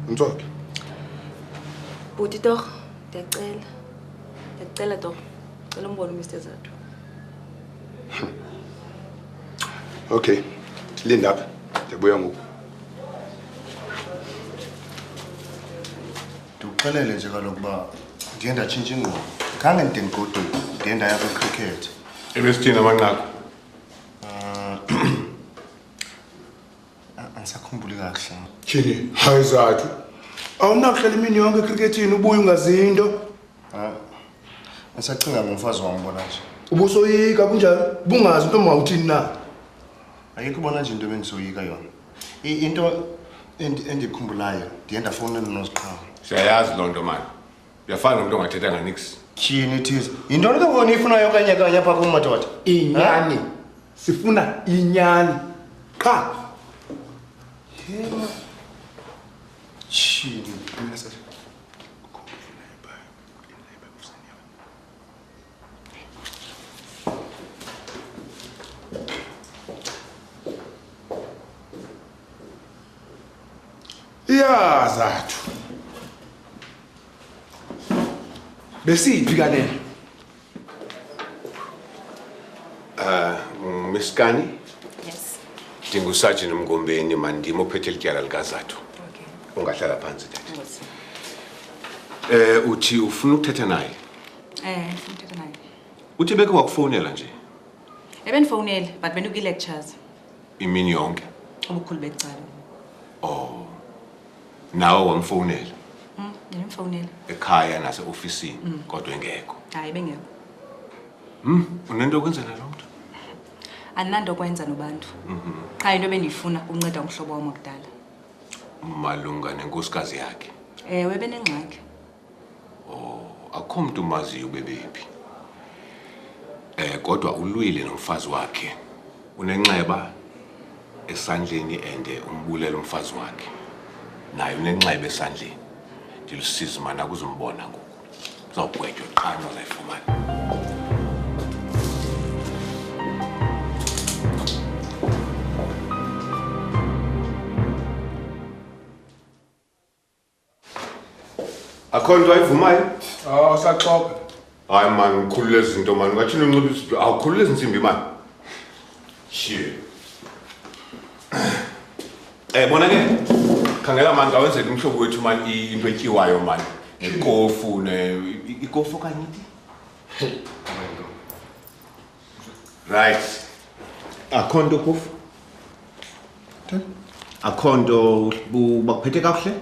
S13: Mtsoke.
S6: Buti torh, ndiyacela. Ndiyacela torh. Cela umbone uMr Zathu.
S13: Okay. Linda apha. Ndiyabuya ngoku.
S2: Ndikuxelele nje kaloku uba ndiye ndatshintsha ingqondo. Khange ndide ndigoduke, ndiye ndaya kwicricket.
S12: Ebesithini amanqaku?
S2: Angisakhumbuli kahle.
S13: Tyhini, hayi Zathu. Awunakuhlela imini yonke ecricketini ubuye ungazinto.
S2: Ngisacinga ngomfazi wami bona nje.
S13: Ubusoyika kunjani? Bungazi into mawuthini na?
S2: Ayikho ubona nje into bengisoyika yona. Into endikhumbulayo ndiye ndafowunela noSiqhawe.
S12: Siyayazi loo nto mani. Uyafana nomuntu ongathethanga nix.
S2: Tyhini thize. Yintoni ke ngoni ifunayo kanye apha kumadoda?
S13: Inyani. Sifuna inyani. Qha.
S2: Tyhini.
S13: Ya Zathu. Besiphi kanene?
S12: Miskani?
S6: Yes.
S12: Ndingusajini Mgombeni mani ndimo ophethe ityala likaZathu.
S6: Okay.
S12: Ungahlala phansi tata.
S6: Ngosi.
S12: Uthi ufuna ukuthetha naye?
S6: Ufuna ukuthetha naye.
S12: Uthi beke wakufowunela nje?
S6: Ebenifonele but benuki-lectures.
S12: Imini yonke?
S6: Ubukhulu becala.
S12: Oh. Nawe wamfonela?
S6: Ngimfonele.
S12: Ekhaya nase-ofisini kodwa engekho.
S6: Hayi bengekho.
S12: Unento yokwenzela lo mntu?
S6: Andinanto kwenza nobantu. Qha into bendiyifuna unceda umhlobo wam wakudala.
S12: Malunga nenkosikazi yakhe?
S6: Ewe benengxaki.
S12: Akho mntu umaziyo bebephi. Kodwa ulwile nomfazi wakhe. Unenxeba esandleni ende umbulela umfazi wakhe. Naye unenxeba esandleni. Ndilusizi mana kuzombona ngoku. Uzawugwetywa qha uzayifumana. Akho nto ayivumayo?
S13: Saxoka.
S12: Hayi man, ngikhulule izinto man. Ngathini unxiba izinto? Awukhulule izinsimbi man. Shit. Bona ke khangela man ngawenzela umhlobo wethu man into etyiwayo man. Nekofu ikofu kanye ithi. Right. Akho nto kofu? Akho nto bakuphethe kakuhle?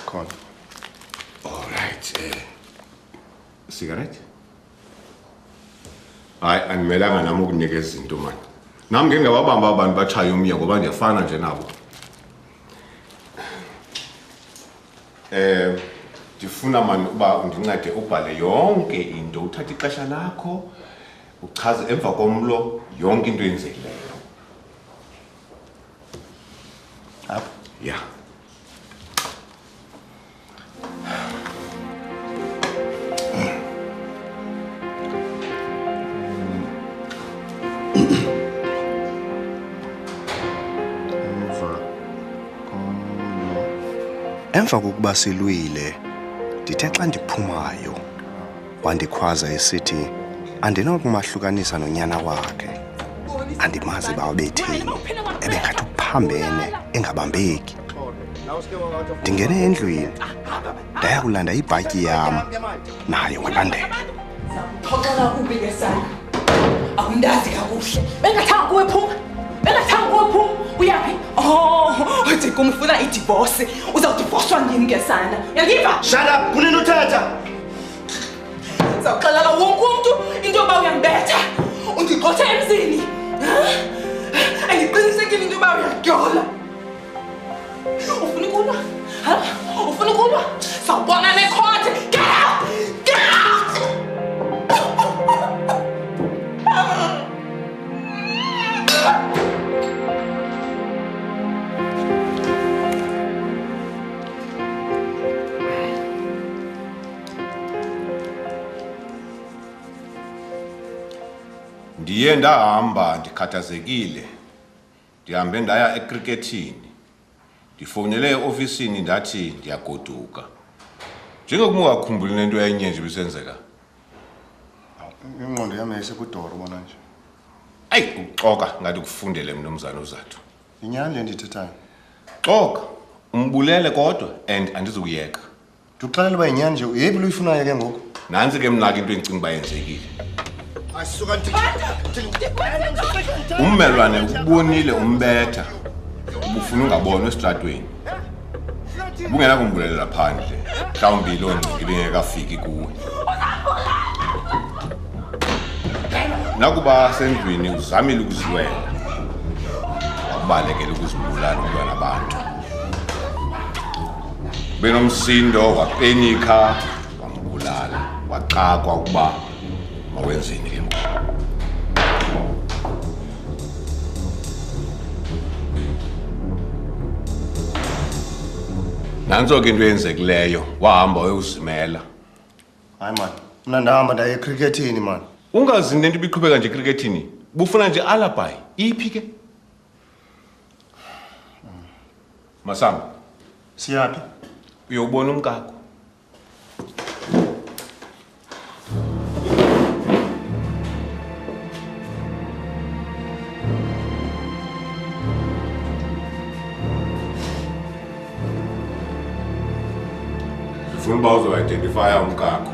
S2: Khona.
S12: All right. Cigarette? Hayi animelanga nami ukunikeza izinto man. Nami ngeke ngawabamba abantu bachaya umya ngoba ndiyafana nje nabo. Ndifuna man uba undincede ubhale yonke into, uthathe ixesha lakho, uchaze emva komlo yonke into eyenzekileyo.
S2: Apha?
S12: Yeah.
S5: Emva kokuba silwile, ndithe xa ndiphumayo, wandikhwaza esithi andinokumahlukanisa nonyana wakhe. Andimazi bawabethini, ebengathi uphambene engabambeki. Ndingene endlwini, ndaya kulanda ibhatyi yam, naye walandela.
S3: Xoxela kubi ke sana. Akundazi kakuhle. Bengathanga kuwe phuma. Bengathanga kuwe phuma. Uyaphi? Uthi kumfuna idivorce. Uzawudivorcewa ngini ke sana? Uyangiva?
S2: Shut up, kunini uthetha?
S3: Zawuxelela wonke umuntu into yoba uyangibetha. Undigxothe emzini. Angiqinisekile into yoba uyadyola. Ufuna ukulwa? Ufuna ukulwa? Sawubona nekhothe. Get out! Get out!
S12: Ndiye ndahamba ndikhathazekile. Ndihambe ndaya ecricketini. Ndifonele eofisini ndathi ndiyagoduka. Njengokuba ukukhumbula into yenye nje bisenzeka.
S2: Ingqondo yami yayisekudoro bona nje.
S12: Ayi ukuxoka ngathi kufundele mnumzana uZathu.
S2: Inyani le ndithethayo.
S12: Xoka, umbulele kodwa and andizukuyeka.
S2: Ndikuxelela uba inyani nje uyephi lo uyifunayo ke ngoku?
S12: Nansi ke mna ke into engicinga uba yenzekile.
S2: Asuka
S12: Ummelwane ukubonile umbetha. Ubufuna ungabonwa esitratweni. Ubungena kumbulelela phandle. Mhlawumbi lo ngciki bengekafiki kuwe. Nakuba sendwini uzamile ukuzilwela. Wabalekela ukuzibulala umntwana abantu. Benomsindo wapenika wambulala waqaqwa ukuba mawenzeni ke ngoku. Nanso ke into yenzekileyo wahamba uyozimela.
S2: Hayi man, mina ndahamba ndaye ecricketini man.
S12: Ungazi into ibiqhubeka nje ecricketini. Bufuna nje alibi. Iphi ke? Masam,
S2: siyaphi?
S12: Uyobona umkakho. Ufuna uba uzo-identifya umkakho.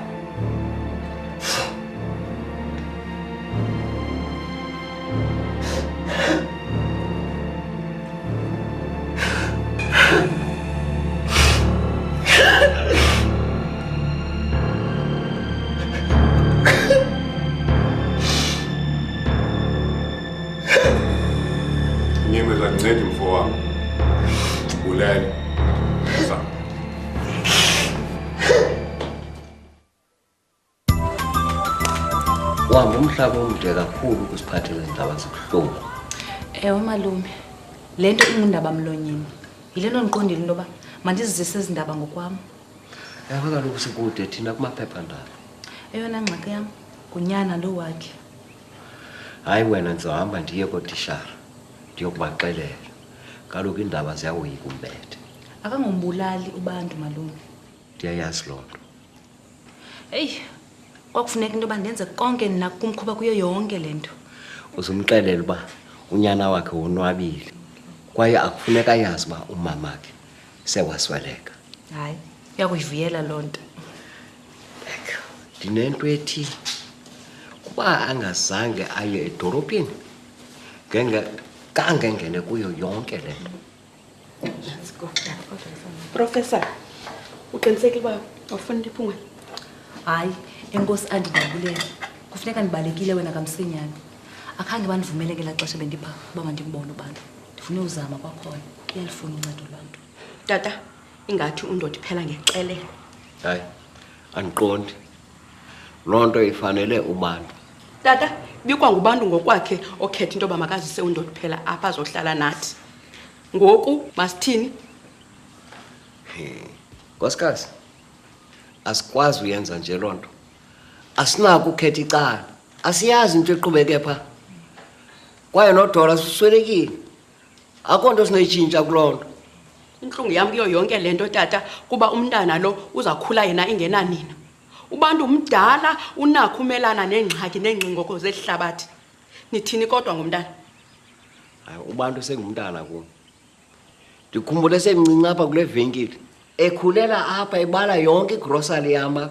S12: Nyemeza ncede mfo wami. Bulele. Zama.
S10: Wahamba umhlaba omde kakhulu ukusiphathela indaba zokuhlungu.
S6: Ewe malume, le nto ingundaba mlonyeni. Yile nto ndiqondile into yoba mandizizise ezi ndaba ngokwam.
S10: Ewe kaloku sikude thina kumaphephandaba.
S6: Eyona ngxaki yam ngunyana lo wakhe.
S10: Hayi wena ndizohamba ndiye kootishara ndiyokubaxelela. Kaloku iindaba ziyawoyika umbethe.
S6: Akangombulali ubantu malume.
S10: Ndiyayazi loo nto.
S6: Eyi, kwakufuneka into yoba ndenze konke nakumkhuba kuyo yonke le nto.
S10: Uzumxelela uba unyana wakhe wonwabile kwaye akufuneka yazi uba umamakhe sewasweleka.
S6: Hayi, uyakuyivuyela loo nto.
S10: Ndinento ethi kuba angazange aye edolophini kangengene kuyo yonke le nto.
S11: Professor, uqinisekile uba awufuni liphunga?
S6: Hayi, enkosi andinabulele. Kufuneka ndibalekile wena kamsinyane. Akhange bandivumele ngelaa xesha bendipha uba mandibone ubantu. Ndifune uzama kwakhona. Iyalifuna uncedo lwanto.
S11: Tata, ingathi undoda iphela ngecelelo.
S10: Hayi, andiqondi. Loo nto ifanele ubantu.
S11: Tata, bikwa ngubantu ngokwakhe okhetha into yoba makazise undoda phela apha azohlala nathi. Ngoku masithini?
S10: Nkosikazi, asikwazi uyenza nje loo nto. Asinako ukhetha icala. Asiyazi into eqhubeke pha. Kwaye noDora uswelekile. Akho nto sinoyitshintsha kuloo nto.
S11: Inhlungu yam kuyo yonke le nto tata kuba umntana lo uzakhula yena ingenanina. Ubantu umdala unakho umelana neengxaki neengxingoko zehlabathi. Nithini kodwa ngomntana?
S10: Hayi, ubantu sengumntana kuwo. Ndikhumbule semncinci apha kule venkile. Ekhulela apha ebala yonke igrocery yam.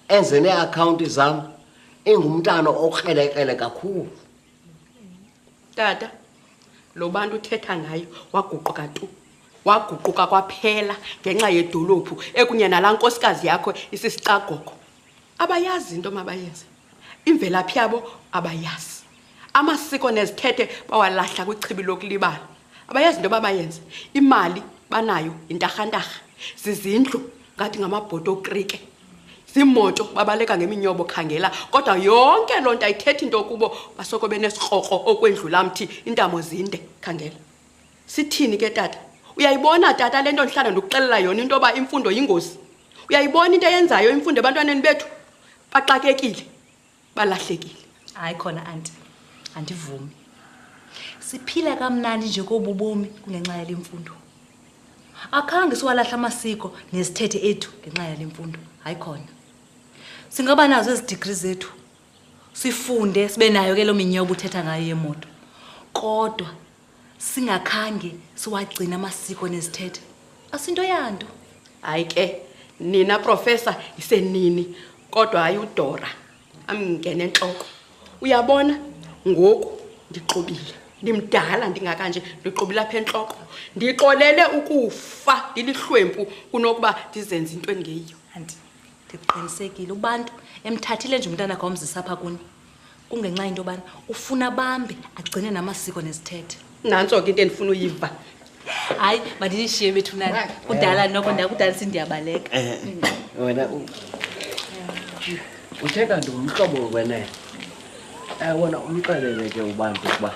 S10: Enze neaccount zam. Engumntana okrelekele kakhulu.
S11: Tata, lo bantu uthetha ngayo waguquka tu. Waguquka kwaphela ngenxa yedolophu ekunye nalaa nkosikazi yakho isisicagogo. Abayazi into mabayenze. Imvelaphi yabo abayazi. Amasiko nezithethe bawalahla kwichibi lokulibala. Abayazi into babayenze. Imali banayo intarhantarha. Zizindlu ngathi ngamabhoto okrike. Zimoto babaleka ngeminyobo khangela kodwa yonke loo nto ayithethi into kubo basoko benesirhorho okwendlula mthi intamo zinde khangela. Sithini ke tata? Uyayibona tata le nto ndihlala ndikuxelela yona into yoba imfundo yingozi. Uyayibona into eyenzayo imfundo ebantwaneni bethu? Baxakekile, balahlekile.
S6: Hayi khona anti. andivumi. Siphila kamnandi nje kobubomi kungenxa yale mfundo. Akhange siwalahla amasiko nezithethe ethu ngenxa yale mfundo. Hayi khona. Singaba nazo ezi degrees zethu. Sifunde sibe nayo ke lo minyobo uthetha ngayo yemoto. Kodwa singakhange siwagcina amasiko nezithethe. Asinto yanto.
S11: Hayi ke nina professor isenini kodwa hayi uDora amngene enhloko. Uyabona ngoku ndiqobile. Ndimdala ndingakanje ndiqobile apha enhloko. Ndiqolele ukufa ndilihlwempu kunokuba ndizenze into engeyiyo.
S6: Anti ndiqinisekile ubantu emthathile nje umntana akho omzisa apha kuni. Kungenxa into bani ufuna bambe agcine namasiko nezithethe.
S11: Nantso ke into endifuna uyiva.
S6: Hayi mandishiye bethu nani. Kudala noko ndakudala sindiyabaleka.
S10: Wena uthetha ngumhlobo wena. Wena umxelele ke ubantu kuba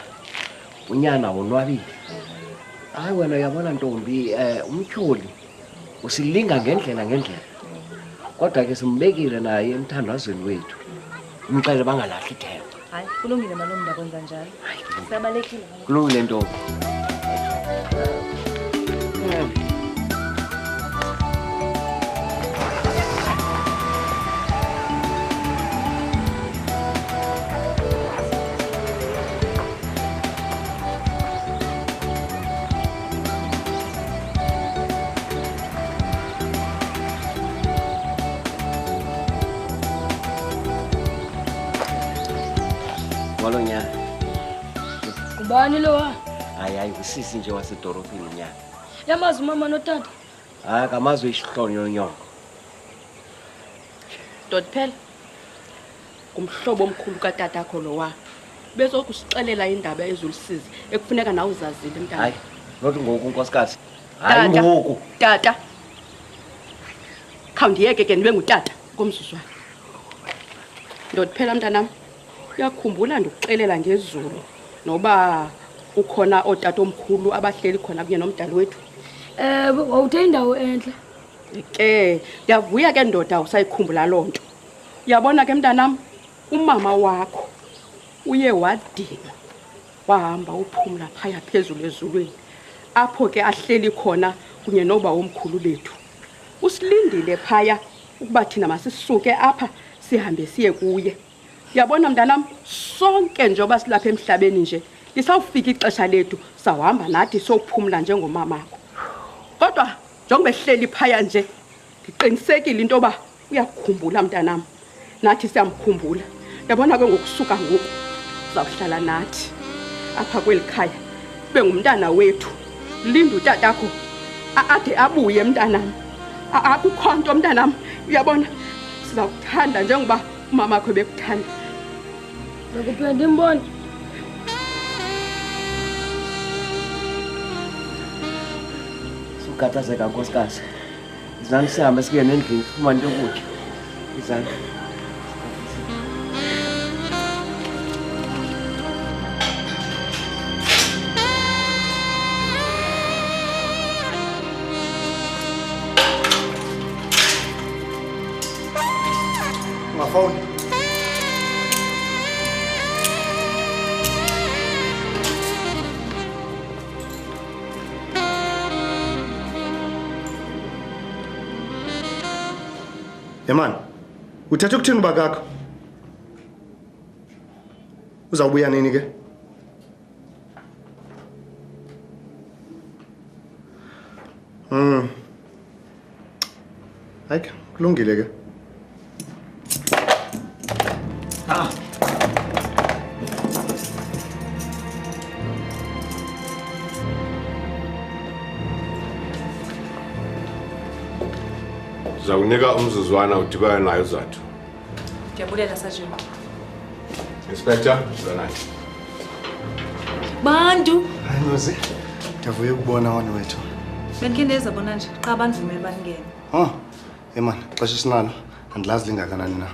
S10: unyana wonwabile. Hayi wena uyabona ntombi umtyholi usilinga ngendlela. Kodwa ke simbekile naye emthandazweni wethu. Umxelele bangalahli ithemba.
S6: Hayi kulungile malomnda kwenza njalo. Siyabalekile.
S10: Kulungile ntombi.
S14: Kubani lo?
S10: Hayi usisi nje wasedorobheni nyana.
S14: Yamazi mama notata.
S10: Hayi kamazwe isihlonyonyongo.
S11: Dotphela. Kumhlobo omkhulu katata akho lo wa. Bese ukusixelela indaba ezulisizi ekufuneka nawe uzazile mntana.
S10: Hayi nothi ngoku nkosikazi. Hayi ngoku.
S11: Tata. Khawundiyeke ke nibe ngutata komzuzwana. Dotphela mntanami. Uyakhumbula ndikuxelela ngezulu. Noba ukhona otata omkhulu abahleli khona kunye nomdali wethu.
S14: Wawuthe indawo enhle.
S11: Ke ndiyavuya ke ndoda usayikhumbula lonto. Uyabona ke mntanami umama wakho uye wadinga wahamba uphumla phaya phezulu ezulwini. Apho ke ahleli khona kunye noba omkhulu bethu. Usilindile phaya ukuba thina masisuke apha sihambe siye kuye. Uyabona mntanami sonke njengoba silapha emhlabeni nje lisawufika ixesha lethu sawuhamba nathi sophumla njengomamakho. Kodwa njengoba ehleli phaya nje ndiqinisekile into ba uyakukhumbula mntanami. Nathi siyamkhumbula. Uyabona ke ngokusuka ngoku uzawuhlala nathi apha kweli khaya. Ube ngumntana wethu. Linda utatakho ade abuye mntanami. Akukho nto mntanami. Uyabona sizakuthanda njengoba umama wakho bekuthanda.
S14: Ngikuphende imboni.
S10: Sukhathazeka nkosikazi. Izani sihambe siye nendlini sifumane into yokutya. Izani.
S2: Ungafoni. Yaman, uthatha ukuthini bakakho? Uzawubuya nini ke? Hayi, kulungile ke.
S12: Zawunika umzuzwana udibana nayo zathu.
S6: Ndiyabulela Sergeant.
S12: Inspector, zanathi.
S6: Bantu.
S2: Hayi Nozi. Ndiyavuya ukubona wena wethu.
S6: Bendike ndeza bona nje xa banivumela baningene.
S2: Yaman, xesha sinalo andilazi lingakanani na.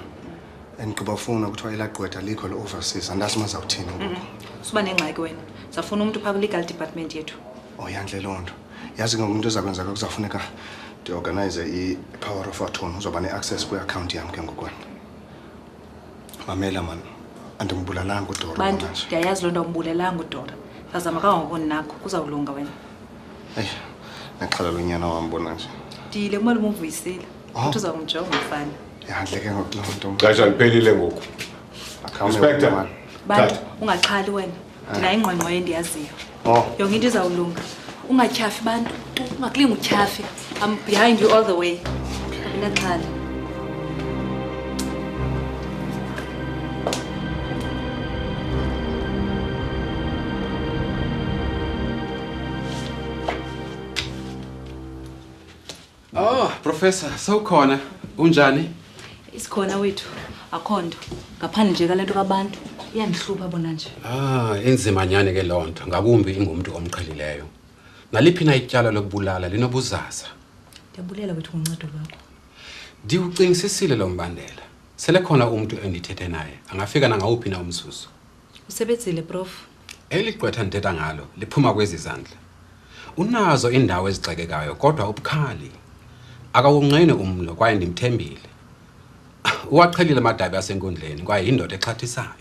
S2: Endigqiba ufuna kuthiwa ilagqwetha likho lo overseas andazi mazawuthini ngoku.
S6: Suba nengxaki wena. Safuna umuntu phaa kwi-legal department yethu.
S2: Yantle loo nto. Yazi ngoku into ezakwenza kuzafuneka ndiorganize i-power of attorney uzoba ne-access kwi-account yam ke ngokwena. Mamela man, Andimbulalanga uDora
S6: bantu
S2: manje.
S6: ndiyayazi loo nto umbulelanga uDora ngazama kangangoboni nakho kuzawulunga wena
S2: Eyi, naxhala unyana wam bona nje.
S6: ndile kumele umuvuyisile ukuthi uzawumjonga umfana
S2: Yandleke ngokuloo nto.
S12: Xesha liphelile ngoku. Inspector.
S6: bantu ungaxhali wena ndinayo ingqongqo endiyaziyo
S2: Oh.
S6: yonke into izawulunga ungatyhafi bantu ungakulinga utyhafi I'm behind you all the way abinaxhala
S15: Oh, Professor, sawukhona. Unjani?
S6: isikhona wethu akho nto ngaphandle nje kale nto kabantu iyandihlupha bona nje
S15: Inzima nyane ke loo nto, ngakumbi ingumntu omqhelileyo. Naliphi na ityala lokubulala linobuzaza.
S6: ndiyabulela wethu ngoncedo lwakho
S15: Ndiwucingisisile lo mbandela. Sele khona umuntu endithethe naye, angafika nangawuphi na umzuzu.
S6: usebenzile prof
S15: Eli gqwetha ndithetha ngalo liphuma kwezi zandla. Unazo indawo ezixekekayo kodwa ubukhali. Akawunqeni umlo kwaye ndimthembile. Uwaqhelile amadabi asenkundleni kwaye indoda exhathisayo.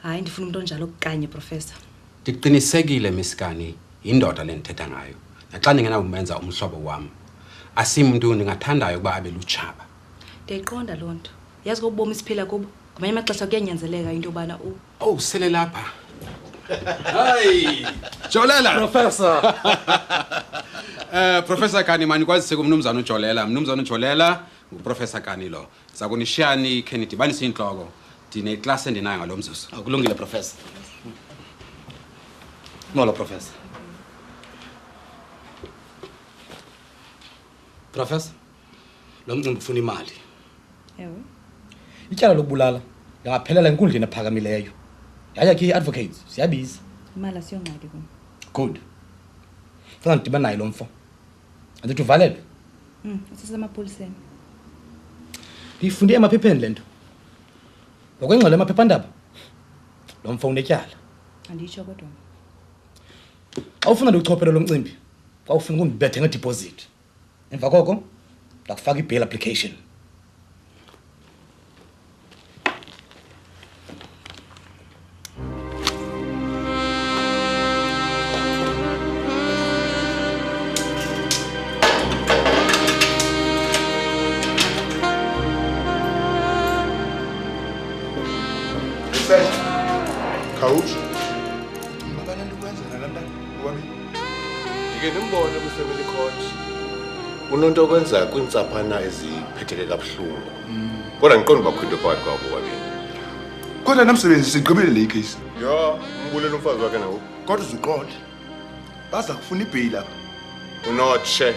S6: hayi ndifuna umuntu onjalo kanye professor
S15: Ndiqinisekile miskani indoda le ndithetha ngayo. Naxa ndingenawumenza umhlobo wam, asimuntu ndingathandayo ukuba abe lutshaba.
S6: ndiyayiqonda loo nto yazi kokubomi siphila kubo ngamanye amaxesha kuyanyanzeleka into yobana
S15: Oh, sele lapha. Hayi, Jolela
S16: Professor.
S15: Professor Kani mani kwazise kumnumzana uJolela. Mnumzana uJolela nguprofessor Kani lo. Sakunishiyani Kennedy banise inhloko. Dine class endinayo ngalomzuzu.
S16: Akulungile professor. Molo professor. Professor. Lo mcimbi ufuna imali.
S6: ewe
S16: Ityala lokubulala ngaphelela enkundleni ephakamileyo. Yaya ke advocates siyabiza.
S6: imali asiyongxaki kum
S16: Good. Funa ndidibana naye lo mfo. Andithi uvalelwe.
S6: usisemapoliseni
S16: Ndifunde emaphepheni lento. Ngokwengxelo emaphephandaba. Lo mfo unetyala.
S6: anditsho kodwa
S16: Xa ufuna ndiuchophele lo mcimbi, xa ufuna ukundibethe ngedeposit. Emva koko ndakufaka i-bail application.
S13: Coach. Mabana ndikwenzela lamntana wabi.
S12: Ndike nimbone kwi-family court. Unonto okwenza kwiintsaphana eziphetheke kabuhlungu. Kodwa ngiqonda uba khwinto phakathi kwabo babini.
S13: Kodwa namsebenzi sigqibile le case.
S12: Yo, umbulela umfazi wakhe nawo.
S13: Kodwa uzuqonda. Baza kufuna ibail lapha.
S12: Unotshe.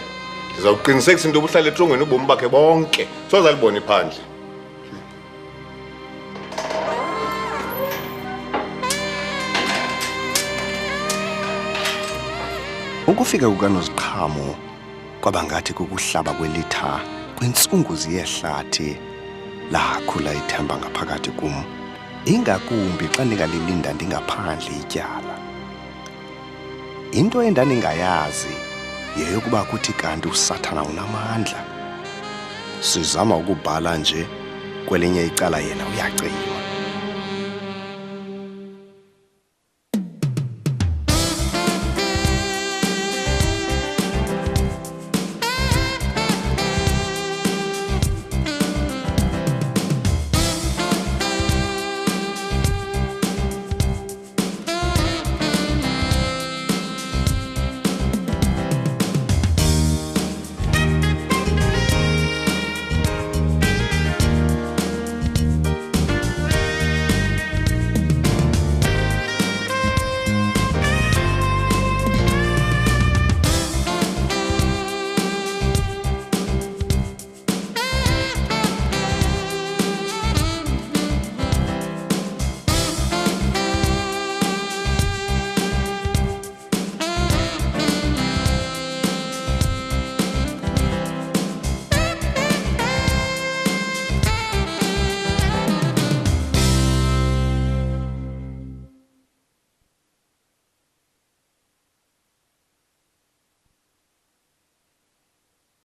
S12: Ndizawuqinisekisa into obuhlala etrongweni ubomi bakhe bonke. Sozalibona iphandle.
S5: Ukufika kukaNoziqhamo kwabangathi kukuhlaba kwelitha kwintsunguzi yehlathi lakhula ithemba ngaphakathi kum, ingakumbi xa ndingalilinda ndingaphandle ityala. Into endandingayazi yeyokuba kuthi kanti uSathana unamandla. Sizama ukubhala nje, kwelinye icala yena uyacima.